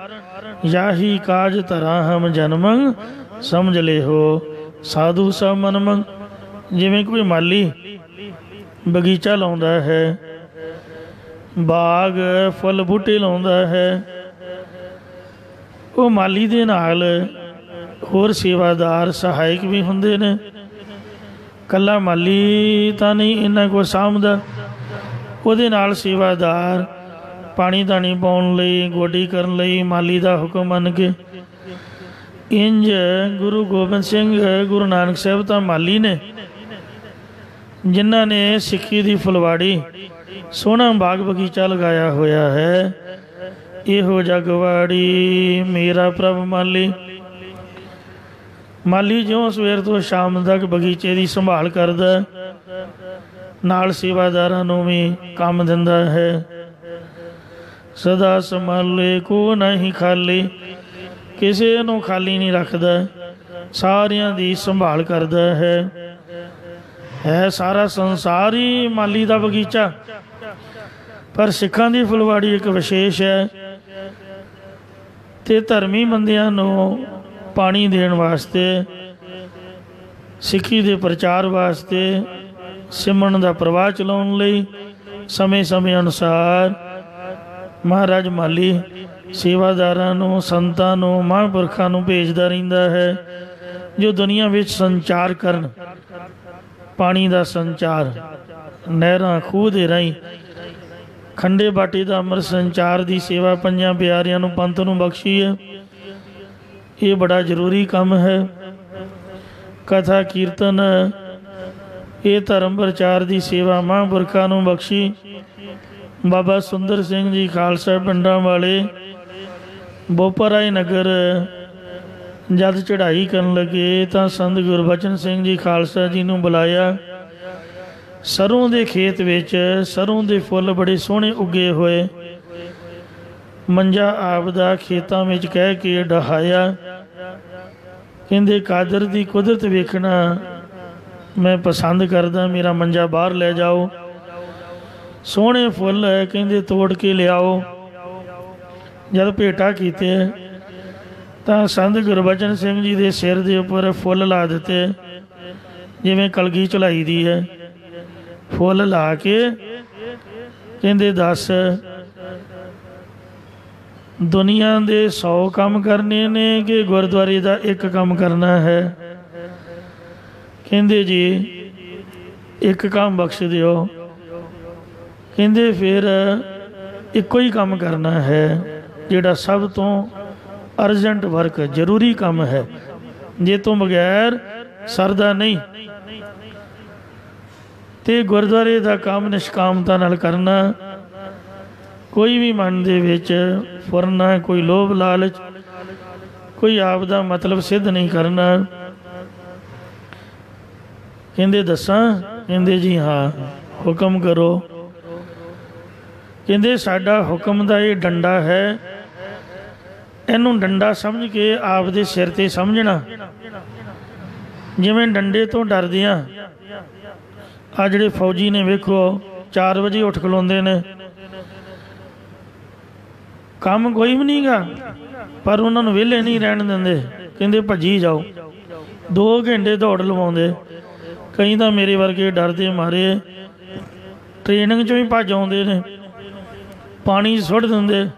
ਯਾਹੀ ਕਾਜ ਧਰਾ ਹਮ ਜਨਮੰ, ਸਮਝ ਲੈ ਹੋ ਸਾਧੂ ਸਭ ਮਨਮੰ। ਜਿਵੇਂ ਕੋਈ ਮਾਲੀ ਬਗੀਚਾ ਲਾਉਂਦਾ ਹੈ, ਬਾਗ ਫੁੱਲ ਬੂਟੇ ਲਾਉਂਦਾ ਹੈ, ਉਹ ਮਾਲੀ ਦੇ ਨਾਲ ਹੋਰ ਸੇਵਾਦਾਰ ਸਹਾਇਕ ਵੀ ਹੁੰਦੇ ਨੇ। ਇਕੱਲਾ ਮਾਲੀ ਤਾਂ ਨਹੀਂ ਇਹਨਾਂ ਕੋਲ ਸਾਂਭਦਾ, ਉਹਦੇ ਨਾਲ ਸੇਵਾਦਾਰ ਪਾਣੀ ਦਾਣੀ ਪਾਉਣ ਲਈ, ਗੋਡੀ ਕਰਨ ਲਈ ਮਾਲੀ ਦਾ ਹੁਕਮ ਮੰਨ ਕੇ। ਇੰਝ ਗੁਰੂ ਗੋਬਿੰਦ ਸਿੰਘ ਗੁਰੂ ਨਾਨਕ ਸਾਹਿਬ ਤਾਂ ਮਾਲੀ ਨੇ, ਜਿਨ੍ਹਾਂ ਨੇ ਸਿੱਖੀ ਦੀ ਫੁਲਵਾੜੀ ਸੋਹਣਾ ਬਾਗ ਬਗੀਚਾ ਲਗਾਇਆ ਹੋਇਆ ਹੈ। ਇਹੋ ਜਗਵਾੜੀ ਮੇਰਾ ਪ੍ਰਭ ਮਾਲੀ। ਮਾਲੀ ਜਿਉਂ ਸਵੇਰ ਤੋਂ ਸ਼ਾਮ ਤੱਕ ਬਗੀਚੇ ਦੀ ਸੰਭਾਲ ਕਰਦਾ, ਨਾਲ ਸੇਵਾਦਾਰਾਂ ਨੂੰ ਵੀ ਕੰਮ ਦਿੰਦਾ ਹੈ। ਸਦਾ ਸੰਭਾਲੇ ਕੋ ਨਹੀਂ ਖਾਲੀ, ਕਿਸੇ ਨੂੰ ਖਾਲੀ ਨਹੀਂ ਰੱਖਦਾ, ਸਾਰਿਆਂ ਦੀ ਸੰਭਾਲ ਕਰਦਾ ਹੈ। ਸਾਰਾ ਸੰਸਾਰ ਹੀ ਮਾਲੀ ਦਾ ਬਗੀਚਾ, ਪਰ ਸਿੱਖਾਂ ਦੀ ਫੁਲਵਾੜੀ ਇੱਕ ਵਿਸ਼ੇਸ਼ ਹੈ। ਤੇ ਧਰਮੀ ਬੰਦਿਆਂ ਨੂੰ ਪਾਣੀ ਦੇਣ ਵਾਸਤੇ, ਸਿੱਖੀ ਦੇ ਪ੍ਰਚਾਰ ਵਾਸਤੇ, ਸਿਮਰਨ ਦਾ ਪ੍ਰਵਾਹ ਚਲਾਉਣ ਲਈ ਸਮੇਂ ਸਮੇਂ ਅਨੁਸਾਰ ਮਹਾਰਾਜ ਮਾਲੀ ਸੇਵਾਦਾਰਾਂ ਨੂੰ, ਸੰਤਾਂ ਨੂੰ, ਮਹਾਂਪੁਰਖਾਂ ਨੂੰ ਭੇਜਦਾ ਰਹਿੰਦਾ ਹੈ, ਜੋ ਦੁਨੀਆ ਵਿੱਚ ਸੰਚਾਰ ਕਰਨ। ਪਾਣੀ ਦਾ ਸੰਚਾਰ ਨਹਿਰਾਂ, ਖੂਹ ਦੇ ਰਾਹੀਂ, ਖੰਡੇ ਬਾਟੇ ਦਾ ਅੰਮ੍ਰਿਤ ਸੰਚਾਰ ਦੀ ਸੇਵਾ ਪੰਜਾਂ ਪਿਆਰਿਆਂ ਨੂੰ, ਪੰਥ ਨੂੰ ਬਖਸ਼ੀ ਹੈ। ਇਹ ਬੜਾ ਜ਼ਰੂਰੀ ਕੰਮ ਹੈ। ਕਥਾ ਕੀਰਤਨ, ਇਹ ਧਰਮ ਪ੍ਰਚਾਰ ਦੀ ਸੇਵਾ ਮਹਾਂਪੁਰਖਾਂ ਨੂੰ ਬਖਸ਼ੀ। ਬਾਬਾ ਸੁੰਦਰ ਸਿੰਘ ਜੀ ਖਾਲਸਾ ਪਿੰਡਾਂ ਵਾਲੇ ਬੋਪਰਾਏ ਨਗਰ ਜਦ ਚੜ੍ਹਾਈ ਕਰਨ ਲੱਗੇ ਤਾਂ ਸੰਤ ਗੁਰਬਚਨ ਸਿੰਘ ਜੀ ਖਾਲਸਾ ਜੀ ਨੂੰ ਬੁਲਾਇਆ। ਸਰੋਂ ਦੇ ਖੇਤ ਵਿੱਚ ਸਰੋਂ ਦੇ ਫੁੱਲ ਬੜੇ ਸੋਹਣੇ ਉੱਗੇ ਹੋਏ, ਮੰਜਾ ਆਪ ਦਾ ਖੇਤਾਂ ਵਿੱਚ ਕਹਿ ਕੇ ਡਹਾਇਆ। ਕਹਿੰਦੇ ਕਾਦਰ ਦੀ ਕੁਦਰਤ ਵੇਖਣਾ ਮੈਂ ਪਸੰਦ ਕਰਦਾ, ਮੇਰਾ ਮੰਜਾ ਬਾਹਰ ਲੈ ਜਾਓ। ਸੋਹਣੇ ਫੁੱਲ ਹੈ, ਕਹਿੰਦੇ ਤੋੜ ਕੇ ਲਿਆਓ। ਜਦ ਭੇਟਾ ਕੀਤੇ ਤਾਂ ਸੰਤ ਗੁਰਬਚਨ ਸਿੰਘ ਜੀ ਦੇ ਸਿਰ ਦੇ ਉੱਪਰ ਫੁੱਲ ਲਾ ਦਿੱਤੇ, ਜਿਵੇਂ ਕਲਗੀ ਚਲਾਈ ਦੀ ਹੈ। ਫੁੱਲ ਲਾ ਕੇ ਕਹਿੰਦੇ ਦੱਸ, ਦੁਨੀਆ ਦੇ 100 ਕੰਮ ਕਰਨੇ ਨੇ ਕਿ ਗੁਰਦੁਆਰੇ ਦਾ ਇੱਕ ਕੰਮ ਕਰਨਾ ਹੈ? ਕਹਿੰਦੇ ਜੀ ਇੱਕ ਕੰਮ ਬਖਸ਼ ਦਿਓ। ਕਹਿੰਦੇ ਫਿਰ ਇੱਕੋ ਹੀ ਕੰਮ ਕਰਨਾ ਹੈ, ਜਿਹੜਾ ਸਭ ਤੋਂ ਅਰਜੈਂਟ ਵਰਕ, ਜ਼ਰੂਰੀ ਕੰਮ ਹੈ, ਜੇ ਤੋਂ ਬਗੈਰ ਸਰਦਾ ਨਹੀਂ। ਤੇ ਗੁਰਦੁਆਰੇ ਦਾ ਕੰਮ ਨਿਸ਼ਕਾਮਤਾ ਨਾਲ ਕਰਨਾ, ਕੋਈ ਵੀ ਮਨ ਦੇ ਵਿੱਚ ਫੁਰਨਾ, ਕੋਈ ਲੋਭ ਲਾਲਚ, ਕੋਈ ਆਪ ਦਾ ਮਤਲਬ ਸਿੱਧ ਨਹੀਂ ਕਰਨਾ। ਕਹਿੰਦੇ ਦੱਸਾਂ? ਕਹਿੰਦੇ ਜੀ ਹਾਂ, ਹੁਕਮ ਕਰੋ। ਕਹਿੰਦੇ ਸਾਡਾ ਹੁਕਮ ਦਾ ਇਹ ਡੰਡਾ ਹੈ, ਇਹਨੂੰ ਡੰਡਾ ਸਮਝ ਕੇ ਆਪ ਦੇ ਸਿਰ 'ਤੇ ਸਮਝਣਾ। ਜਿਵੇਂ ਡੰਡੇ ਤੋਂ ਡਰਦੇ ਆ, ਆ ਜਿਹੜੇ ਫੌਜੀ ਨੇ ਵੇਖੋ 4 ਵਜੇ ਉੱਠ ਖਲੋਂਦੇ ਨੇ, ਕੰਮ ਕੋਈ ਵੀ ਨਹੀਂ ਗਾ, ਪਰ ਉਹਨਾਂ ਨੂੰ ਵਿਹਲੇ ਨਹੀਂ ਰਹਿਣ ਦਿੰਦੇ। ਕਹਿੰਦੇ ਭੱਜੀ ਜਾਓ, 2 ਘੰਟੇ ਦੌੜ ਲਵਾਉਂਦੇ। ਕਈ ਤਾਂ ਮੇਰੇ ਵਰਗੇ ਡਰਦੇ ਮਾਰੇ ਟ੍ਰੇਨਿੰਗ 'ਚੋਂ ਹੀ ਭੱਜ ਆਉਂਦੇ ਨੇ, ਪਾਣੀ ਸੁੱਟ ਦਿੰਦੇ,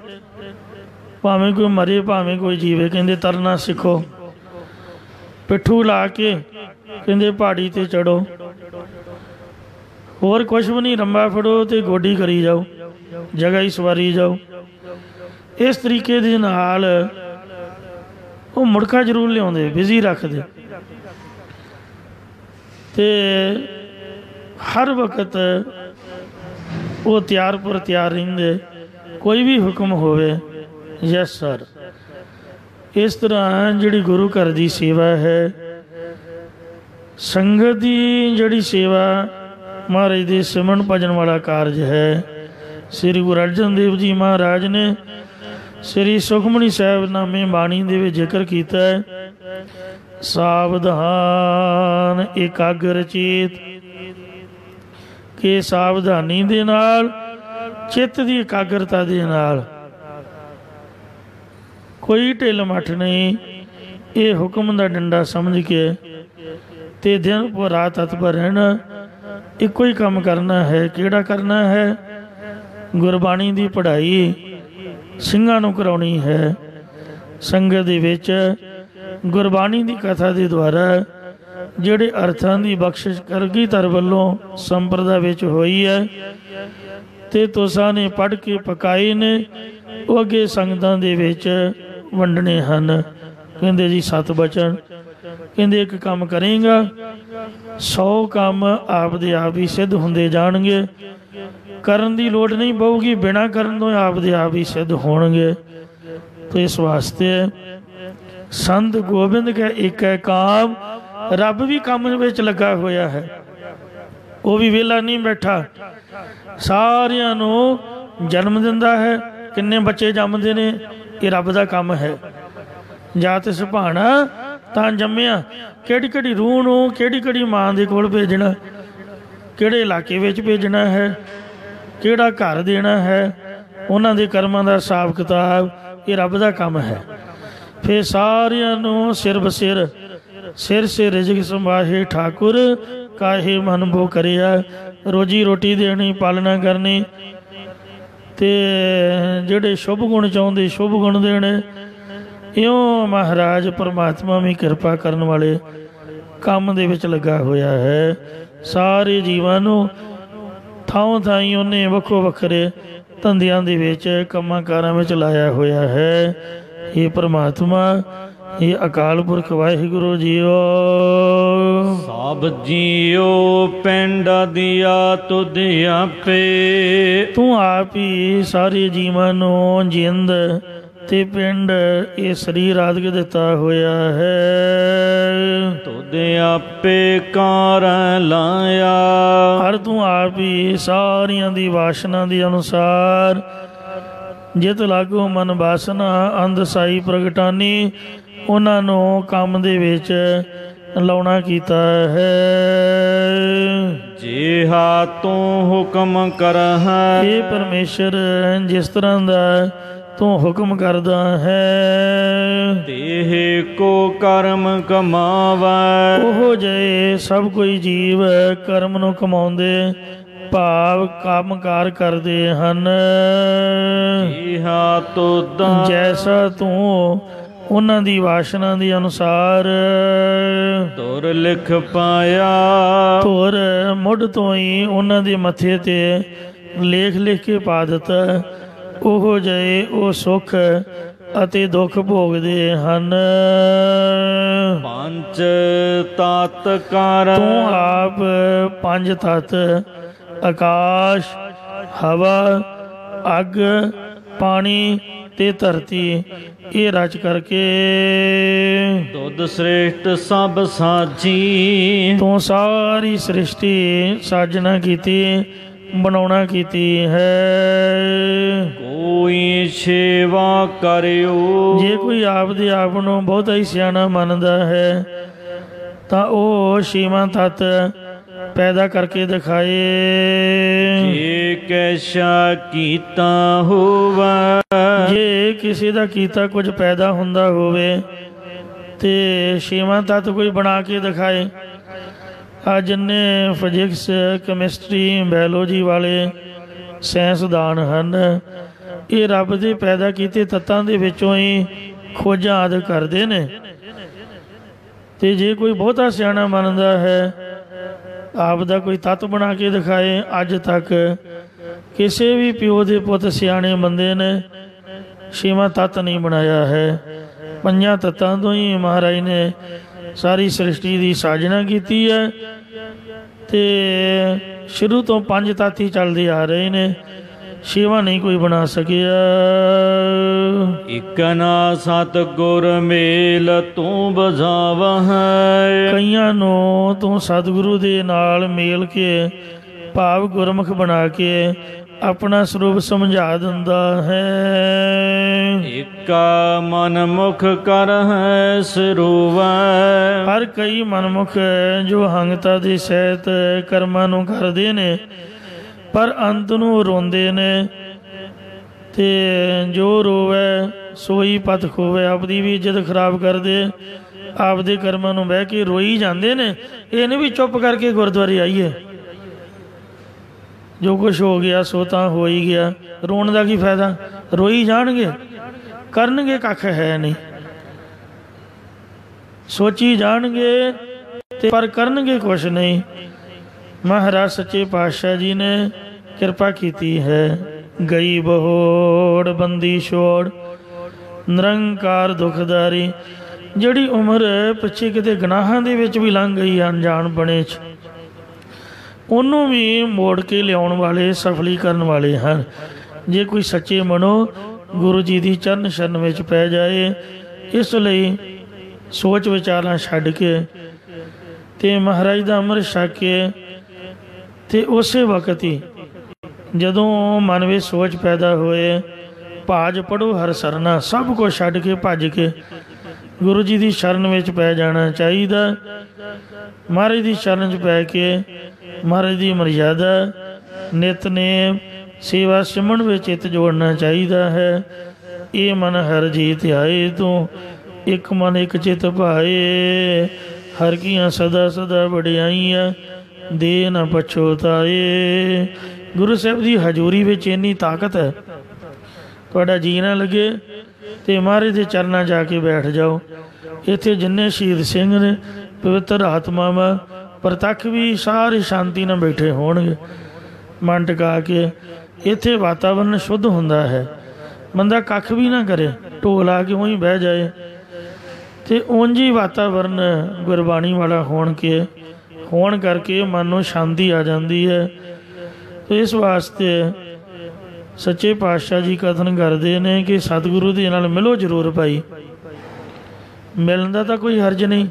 ਭਾਵੇਂ ਕੋਈ ਮਰੇ ਭਾਵੇਂ ਕੋਈ ਜੀਵੇ। ਕਹਿੰਦੇ ਤਰਨਾ ਸਿੱਖੋ, ਪਿੱਠੂ ਲਾ ਕੇ ਕਹਿੰਦੇ ਪਹਾੜੀ 'ਤੇ ਚੜ੍ਹੋ, ਹੋਰ ਕੁਛ ਵੀ ਨਹੀਂ, ਰੰਬਾ ਫੜੋ ਅਤੇ ਗੋਡੀ ਕਰੀ ਜਾਓ, ਜਗ੍ਹਾ ਹੀ ਸਵਾਰੀ ਜਾਓ। ਇਸ ਤਰੀਕੇ ਦੇ ਨਾਲ ਉਹ ਮੁੜਕਾ ਜ਼ਰੂਰ ਲਿਆਉਂਦੇ, ਬਿਜ਼ੀ ਰੱਖਦੇ, ਅਤੇ ਹਰ ਵਕਤ ਉਹ ਤਿਆਰ ਪਰ ਤਿਆਰ ਰਹਿੰਦੇ। ਕੋਈ ਵੀ ਹੁਕਮ ਹੋਵੇ, ਯੈਸ ਸਰ। ਇਸ ਤਰ੍ਹਾਂ ਜਿਹੜੀ ਗੁਰੂ ਘਰ ਦੀ ਸੇਵਾ ਹੈ, ਸੰਗਤ ਦੀ ਜਿਹੜੀ ਸੇਵਾ, ਮਹਾਰਾਜ ਦੇ ਸਿਮਰਨ ਭਜਨ ਵਾਲਾ ਕਾਰਜ ਹੈ। ਸ੍ਰੀ ਗੁਰੂ ਅਰਜਨ ਦੇਵ ਜੀ ਮਹਾਰਾਜ ਨੇ ਸ੍ਰੀ ਸੁਖਮਨੀ ਸਾਹਿਬਨਾਮੇ ਬਾਣੀ ਦੇ ਵਿੱਚ ਜ਼ਿਕਰ ਕੀਤਾ ਹੈ, ਸਾਵਧਾਨ ਇਕਾਗਰ ਚੇਤ, ਕਿ ਸਾਵਧਾਨੀ ਦੇ ਨਾਲ, ਚਿੱਤ ਦੀ ਇਕਾਗਰਤਾ ਦੇ ਨਾਲ, ਕੋਈ ਢਿੱਲ ਮੱਠ ਨਹੀਂ, ਇਹ ਹੁਕਮ ਦਾ ਡੰਡਾ ਸਮਝ ਕੇ ਤੇ ਦਿਨ ਭਰ ਰਾਤ ਤਤਪਰ ਰਹਿਣਾ। ਇੱਕੋ ਹੀ ਕੰਮ ਕਰਨਾ ਹੈ। ਕਿਹੜਾ ਕਰਨਾ ਹੈ? ਗੁਰਬਾਣੀ ਦੀ ਪੜ੍ਹਾਈ ਸਿੰਘਾਂ ਨੂੰ ਕਰਾਉਣੀ ਹੈ। ਸੰਗਤ ਦੇ ਵਿੱਚ ਗੁਰਬਾਣੀ ਦੀ ਕਥਾ ਦੇ ਦੁਆਰਾ ਜਿਹੜੇ ਅਰਥਾਂ ਦੀ ਬਖਸ਼ਿਸ਼ ਕਲਗੀਧਰ ਵੱਲੋਂ ਸੰਪਰਦਾ ਵਿੱਚ ਹੋਈ ਹੈ ਤੇ ਤੁਸਾਂ ਨੇ ਪੜ੍ਹ ਕੇ ਪਕਾਏ ਨੇ, ਉਹ ਅੱਗੇ ਸੰਗਤਾਂ ਦੇ ਵਿੱਚ ਵੰਡਣੇ ਹਨ। ਕਹਿੰਦੇ ਜੀ 7 ਬਚਨ। ਕਹਿੰਦੇ ਇੱਕ ਕੰਮ ਕਰੇਗਾ, 100 ਕੰਮ ਆਪ ਦੇ ਆਪ ਹੀ ਸਿੱਧ ਹੁੰਦੇ ਜਾਣਗੇ, ਕਰਨ ਦੀ ਲੋੜ ਨਹੀਂ ਪਊਗੀ, ਬਿਨਾਂ ਕਰਨ ਤੋਂ ਆਪ ਦੇ ਆਪ ਹੀ ਸਿੱਧ ਹੋਣਗੇ। ਤੇ ਇਸ ਵਾਸਤੇ ਸੰਤ ਗੋਬਿੰਦ ਕਾ ਇੱਕ ਹੈ ਕਾਮ, ਰੱਬ ਵੀ ਕੰਮ ਵਿੱਚ ਲੱਗਾ ਹੋਇਆ ਹੈ, ਉਹ ਵੀ ਵਿਹਲਾ ਨਹੀਂ ਬੈਠਾ, ਸਾਰਿਆਂ ਨੂੰ ਜਨਮ ਦਿੰਦਾ ਹੈ। ਕਿੰਨੇ ਬੱਚੇ ਜੰਮਦੇ ਨੇ, ਇਹ ਰੱਬ ਦਾ ਕੰਮ ਹੈ। ਜਾਤ ਸੁਭਾਣਾ ਤਾਂ ਜੰਮਿਆ, ਕਿਹੜੀ ਕਿਹੜੀ ਰੂਹ ਨੂੰ ਕਿਹੜੀ ਕਿਹੜੀ ਮਾਂ ਦੇ ਕੋਲ ਭੇਜਣਾ, ਕਿਹੜੇ ਇਲਾਕੇ ਵਿੱਚ ਭੇਜਣਾ ਹੈ, ਕਿਹੜਾ ਘਰ ਦੇਣਾ ਹੈ, ਉਹਨਾਂ ਦੇ ਕਰਮਾਂ ਦਾ ਹਿਸਾਬ ਕਿਤਾਬ, ਇਹ ਰੱਬ ਦਾ ਕੰਮ ਹੈ। ਫਿਰ ਸਾਰਿਆਂ ਨੂੰ ਸਿਰ ਬਸਿਰ ਸਿਰ ਸੇ ਰਿਜ਼ਕ ਸੰਭਾਹੇ ਠਾਕੁਰ ਕਾਹੇ ਮਨ ਬੋ ਕਰਿਆ। ਰੋਜੀ ਰੋਟੀ ਦੇਣੀ, ਪਾਲਣਾ ਕਰਨੀ, ਤੇ ਜਿਹੜੇ ਸ਼ੁਭ ਗੁਣ ਚਾਹੁੰਦੇ ਸ਼ੁਭ ਗੁਣ ਦੇਣੇ। ਇਉਂ ਮਹਾਰਾਜ ਪਰਮਾਤਮਾ ਵੀ ਕਿਰਪਾ ਕਰਨ ਵਾਲੇ ਕੰਮ ਦੇ ਵਿੱਚ ਲੱਗਾ ਹੋਇਆ ਹੈ। ਸਾਰੇ ਜੀਵਾਂ ਨੂੰ ਥਾਂ ਥਾਈਂ ਉਹਨੇ ਵੱਖੋ ਵੱਖਰੇ ਧੰਦਿਆਂ ਦੇ ਵਿੱਚ ਕੰਮਾਂ ਕਾਰਾਂ ਵਿੱਚ ਲਾਇਆ ਹੋਇਆ ਹੈ। ਇਹ ਪਰਮਾਤਮਾ, ਇਹ ਅਕਾਲ ਪੁਰਖ ਵਾਹਿਗੁਰੂ ਜੀਓ। ਸਭ ਜੀਓ ਪਿੰਡ ਦੀਆ ਤੁਧ ਆਪੇ। ਤੂੰ ਆਪ ਹੀ ਸਾਰੇ ਜੀਵਾਂ ਨੂੰ ਜਿੰਦ ਤੇ ਪਿੰਡ ਇਹ ਸਰੀਰ ਆਦਿਕ ਦਿੱਤਾ ਹੋਇਆ ਹੈ। ਤੁਧ ਆਪੇ ਕਾਰ ਲਾਇਆ। ਹਰ ਤੂੰ ਆਪ ਹੀ ਸਾਰਿਆਂ ਦੀ ਵਾਸ਼ਨਾ ਦੇ ਅਨੁਸਾਰ ਜਿਤ ਲਾਗੂ ਮਨ ਬਾਸਨਾ ਅੰਧ ਸਾਈ ਪ੍ਰਗਟਾਨੀ ਉਹਨਾਂ ਨੂੰ ਕੰਮ ਦੇ ਵਿੱਚ ਲਾਉਣਾ ਕੀਤਾ ਹੈ। ਜਿਹਾ ਤੂੰ ਹੁਕਮ ਕਰਹ। ਇਹ ਪਰਮੇਸ਼ਰ ਜਿਸ ਤਰ੍ਹਾਂ ਦਾ ਤੂੰ ਹੁਕਮ ਕਰਦਾ ਹੈ ਤੇਹ ਕੋ ਕਰਮ ਕਮਾਵੈ। ਉਹ ਜੇ ਸਭ ਕੋਈ ਜੀਵ ਕਰਮ ਨੂੰ ਕਮਾਉਂਦੇ ਭਾਵ ਕੰਮ ਕਾਰ ਕਰਦੇ ਹਨ। ਜਿਹਾ ਤੁਧ ਜੈਸਾ ਤੂੰ ਉਹਨਾਂ ਦੀ ਵਾਸ਼ਨਾ ਦੇ ਅਨੁਸਾਰ ਤੁਰ ਲਿਖ ਪਾਇਆ। ਧੁਰ ਮੁੱਢ ਤੋਂ ਹੀ ਉਹਨਾਂ ਦੇ ਮੱਥੇ ਤੇ ਲੇਖ ਲਿਖ ਕੇ ਪਾ ਦਿੱਤਾ। ਉਹ ਜਿਹੇ ਉਹ ਸੁੱਖ ਅਤੇ ਦੁੱਖ ਭੋਗਦੇ ਹਨ। ਪੰਜ ਤਤ ਕਰ। ਤੂੰ ਆਪ ਪੰਜ ਤਤ ਆਕਾਸ਼, ਹਵਾ, ਅੱਗ, ਪਾਣੀ ਤੇ ਧਰਤੀ ਇਹ ਰਚ ਕਰਕੇ ਦੁੱਧ ਸ੍ਰੇਸ਼ਟ ਸਭ ਸਾਜੀ। ਤੂੰ ਸਾਰੀ ਸ੍ਰਿਸ਼ਟੀ ਸਾਜਣਾ ਕੀਤੀ, ਬਣਾਉਣਾ ਕੀਤੀ ਹੈ। ਕੋਈ ਸੇਵਾ ਕਰਿਓ। ਜੇ ਕੋਈ ਆਪਦੇ ਆਪ ਨੂੰ ਬਹੁਤਾ ਹੀ ਸਿਆਣਾ ਮੰਨਦਾ ਹੈ ਤਾਂ ਉਹ ਛੇਵਾਂ ਤੱਤ ਪੈਦਾ ਕਰਕੇ ਦਿਖਾਏ। ਜੇ ਕੈਸਾ ਕੀਤਾ ਹੋਵੇ। ਜੇ ਕਿਸੇ ਦਾ ਕੀਤਾ ਕੁਝ ਪੈਦਾ ਹੁੰਦਾ ਹੋਵੇ ਤੇ ਛੇਵਾਂ ਤੱਤ ਕੋਈ ਬਣਾ ਕੇ ਦਿਖਾਏ। ਆ ਜਿੰਨੇ ਫਿਜ਼ਿਕਸ, ਕੈਮਿਸਟਰੀ, ਬਾਇਓਲੋਜੀ ਵਾਲੇ ਸਾਇੰਸਦਾਨ ਹਨ ਇਹ ਰੱਬ ਦੇ ਪੈਦਾ ਕੀਤੇ ਤੱਤਾਂ ਦੇ ਵਿੱਚੋਂ ਹੀ ਖੋਜਾਂ ਆਦਿ ਕਰਦੇ ਨੇ। ਤੇ ਜੇ ਕੋਈ ਬਹੁਤਾ ਸਿਆਣਾ ਮੰਨਦਾ ਹੈ ਆਪ ਦਾ ਕੋਈ ਤੱਤ ਬਣਾ ਕੇ ਦਿਖਾਏ। ਅੱਜ ਤੱਕ ਕਿਸੇ ਵੀ ਪਿਓ ਦੇ ਪੁੱਤ ਸਿਆਣੇ ਬੰਦੇ ਨੇ ਛੇਵਾਂ ਤੱਤ ਨਹੀਂ ਬਣਾਇਆ ਹੈ। ਪੰਜਾਂ ਤੱਤਾਂ ਤੋਂ ਹੀ ਮਹਾਰਾਜ ਨੇ ਸਾਰੀ ਸ੍ਰਿਸ਼ਟੀ ਦੀ ਸਾਜਣਾ ਕੀਤੀ ਹੈ। ਤੇ ਸ਼ੁਰੂ ਤੋਂ ਪੰਜ ਤੱਤ ਹੀ ਚੱਲਦੇ ਆ ਰਹੇ ਨੇ, ਛੇਵਾਂ ਨਹੀਂ ਕੋਈ ਬਣਾ ਸਕਿਆ। ਇਕ ਨਾ ਸਤਿਗੁਰ ਮੇਲ ਤੂੰ ਬਜਾਵਹਿ। ਕਈਆਂ ਨੂੰ ਤੂੰ ਸਤਿਗੁਰੂ ਦੇ ਨਾਲ ਮੇਲ ਕੇ ਭਾਵ ਗੁਰਮੁਖ ਬਣਾ ਕੇ ਆਪਣਾ ਸਰੂਪ ਸਮਝਾ ਦਿੰਦਾ ਹੈ। ਏਕਾ ਮਨ ਮੁਖ ਕਰਹਿ ਸਰੂਵੈ। ਹਰ ਕਈ ਮਨਮੁਖ ਜੋ ਹੰਗਤਾ ਦੇ ਸਹਿਤ ਕਰਮਾਂ ਨੂੰ ਕਰਦੇ ਨੇ ਪਰ ਅੰਤ ਨੂੰ ਰੋਂਦੇ ਨੇ। ਤੇ ਜੋ ਰੋਵੇ ਸੋਈ ਪਤ ਖੋਵੇ। ਆਪਦੀ ਵੀ ਇੱਜ਼ਤ ਖਰਾਬ ਕਰਦੇ, ਆਪਦੇ ਕਰਮਾਂ ਨੂੰ ਬਹਿ ਕੇ ਰੋਈ ਜਾਂਦੇ ਨੇ। ਇਹ ਨਹੀਂ ਵੀ ਚੁੱਪ ਕਰਕੇ ਗੁਰਦੁਆਰੇ ਆਈਏ, ਜੋ ਕੁਛ ਹੋ ਗਿਆ ਸੋ ਤਾਂ ਹੋ ਹੀ ਗਿਆ, ਰੋਣ ਦਾ ਕੀ ਫਾਇਦਾ। ਰੋਈ ਜਾਣਗੇ, ਕਰਨਗੇ ਕੱਖ ਹੈ ਨਹੀਂ। ਸੋਚੀ ਜਾਣਗੇ ਤੇ ਪਰ ਕਰਨਗੇ ਕੁਛ ਨਹੀਂ। ਮਹਾਰਾਜ ਸੱਚੇ ਪਾਤਸ਼ਾਹ ਜੀ ਨੇ ਕਿਰਪਾ ਕੀਤੀ ਹੈ। ਗਈ ਬਹੋੜ ਬੰਦੀ ਛੋੜ ਨਿਰੰਕਾਰ ਦੁਖਦਾਰੀ। ਜਿਹੜੀ ਉਮਰ ਪਿੱਛੇ ਕਿਤੇ ਗੁਨਾਹਾਂ ਦੇ ਵਿੱਚ ਵੀ ਲੰਘ ਗਈ ਅਣਜਾਣ ਬਣੇ 'ਚ, ਉਹਨੂੰ ਵੀ ਮੋੜ ਕੇ ਲਿਆਉਣ ਵਾਲੇ ਸਫਲੀਕਰਨ ਵਾਲੇ ਹਨ। ਜੇ ਕੋਈ ਸੱਚੇ ਮਨੋਂ ਗੁਰੂ ਜੀ ਦੀ ਚਰਨ ਸ਼ਰਨ ਵਿੱਚ ਪੈ ਜਾਏ। ਇਸ ਲਈ ਸੋਚ ਵਿਚਾਰਾਂ ਛੱਡ ਕੇ ਤੇ ਮਹਾਰਾਜ ਦਾ ਅੰਮ੍ਰਿਤ ਛਕ ਕੇ ਤੇ ਉਸੇ ਵਕਤ ਹੀ ਜਦੋਂ ਮਨ ਵਿੱਚ ਸੋਚ ਪੈਦਾ ਹੋਏ ਭਾਜ ਪੜੋ ਹਰ ਸਰਨਾ, ਸਭ ਕੁਝ ਛੱਡ ਕੇ ਭੱਜ ਕੇ ਗੁਰੂ ਜੀ ਦੀ ਸ਼ਰਨ ਵਿੱਚ ਪੈ ਜਾਣਾ ਚਾਹੀਦਾ। ਮਹਾਰਾਜ ਦੀ ਸ਼ਰਨ 'ਚ ਪੈ ਕੇ ਮਹਾਰਾਜ ਦੀ ਮਰਜ਼ਾਦਾ ਨਿਤਨੇਮ ਸੇਵਾ ਸਿਮਰਨ ਵਿੱਚ ਚਿੱਤ ਜੋੜਨਾ ਚਾਹੀਦਾ ਹੈ। ਇਹ ਮਨ ਹਰ ਜੀ ਧਿਆਏ ਤੂੰ ਇੱਕ ਮਨ ਇੱਕ ਚਿਤ ਭਾਏ, ਹਰ ਕੀਆਂ ਸਦਾ ਸਦਾ ਵਡਿਆਈਆਂ, ਦੇ ਨਾ ਪਛੋਤਾਏ। ਗੁਰੂ ਸਾਹਿਬ ਦੀ ਹਜ਼ੂਰੀ ਵਿੱਚ ਇੰਨੀ ਤਾਕਤ ਹੈ, ਤੁਹਾਡਾ ਜੀ ਨਾ ਲੱਗੇ ਤੇ ਮਹਾਰਾਜ ਦੇ ਚਰਨਾਂ ਜਾ ਕੇ ਬੈਠ ਜਾਓ। ਇੱਥੇ ਜਿੰਨੇ ਸ਼ਹੀਦ ਸਿੰਘ ਨੇ, ਪਵਿੱਤਰ ਆਤਮਾਵਾਂ, ਪ੍ਰਤੱਖ ਵੀ ਸਾਰੇ ਸ਼ਾਂਤੀ ਨਾਲ ਬੈਠੇ ਹੋਣਗੇ ਮਨ ਟਿਕਾ ਕੇ। ਇੱਥੇ ਵਾਤਾਵਰਨ ਸ਼ੁੱਧ ਹੁੰਦਾ ਹੈ, ਬੰਦਾ ਕੱਖ ਵੀ ਨਾ ਕਰੇ, ਢੋਲ ਆ ਕੇ ਉਹੀ ਬਹਿ ਜਾਏ, ਅਤੇ ਉਂਝ ਹੀ ਵਾਤਾਵਰਨ ਗੁਰਬਾਣੀ ਵਾਲਾ ਹੋਣ ਕਰਕੇ ਮਨ ਨੂੰ ਸ਼ਾਂਤੀ ਆ ਜਾਂਦੀ ਹੈ। ਅਤੇ ਇਸ ਵਾਸਤੇ ਸੱਚੇ ਪਾਤਸ਼ਾਹ ਜੀ ਕਥਨ ਕਰਦੇ ਨੇ ਕਿ ਸਤਿਗੁਰੂ ਦੇ ਨਾਲ ਮਿਲੋ ਜ਼ਰੂਰ ਭਾਈ। ਮਿਲਣ ਦਾ ਤਾਂ ਕੋਈ ਹਰਜ ਨਹੀਂ।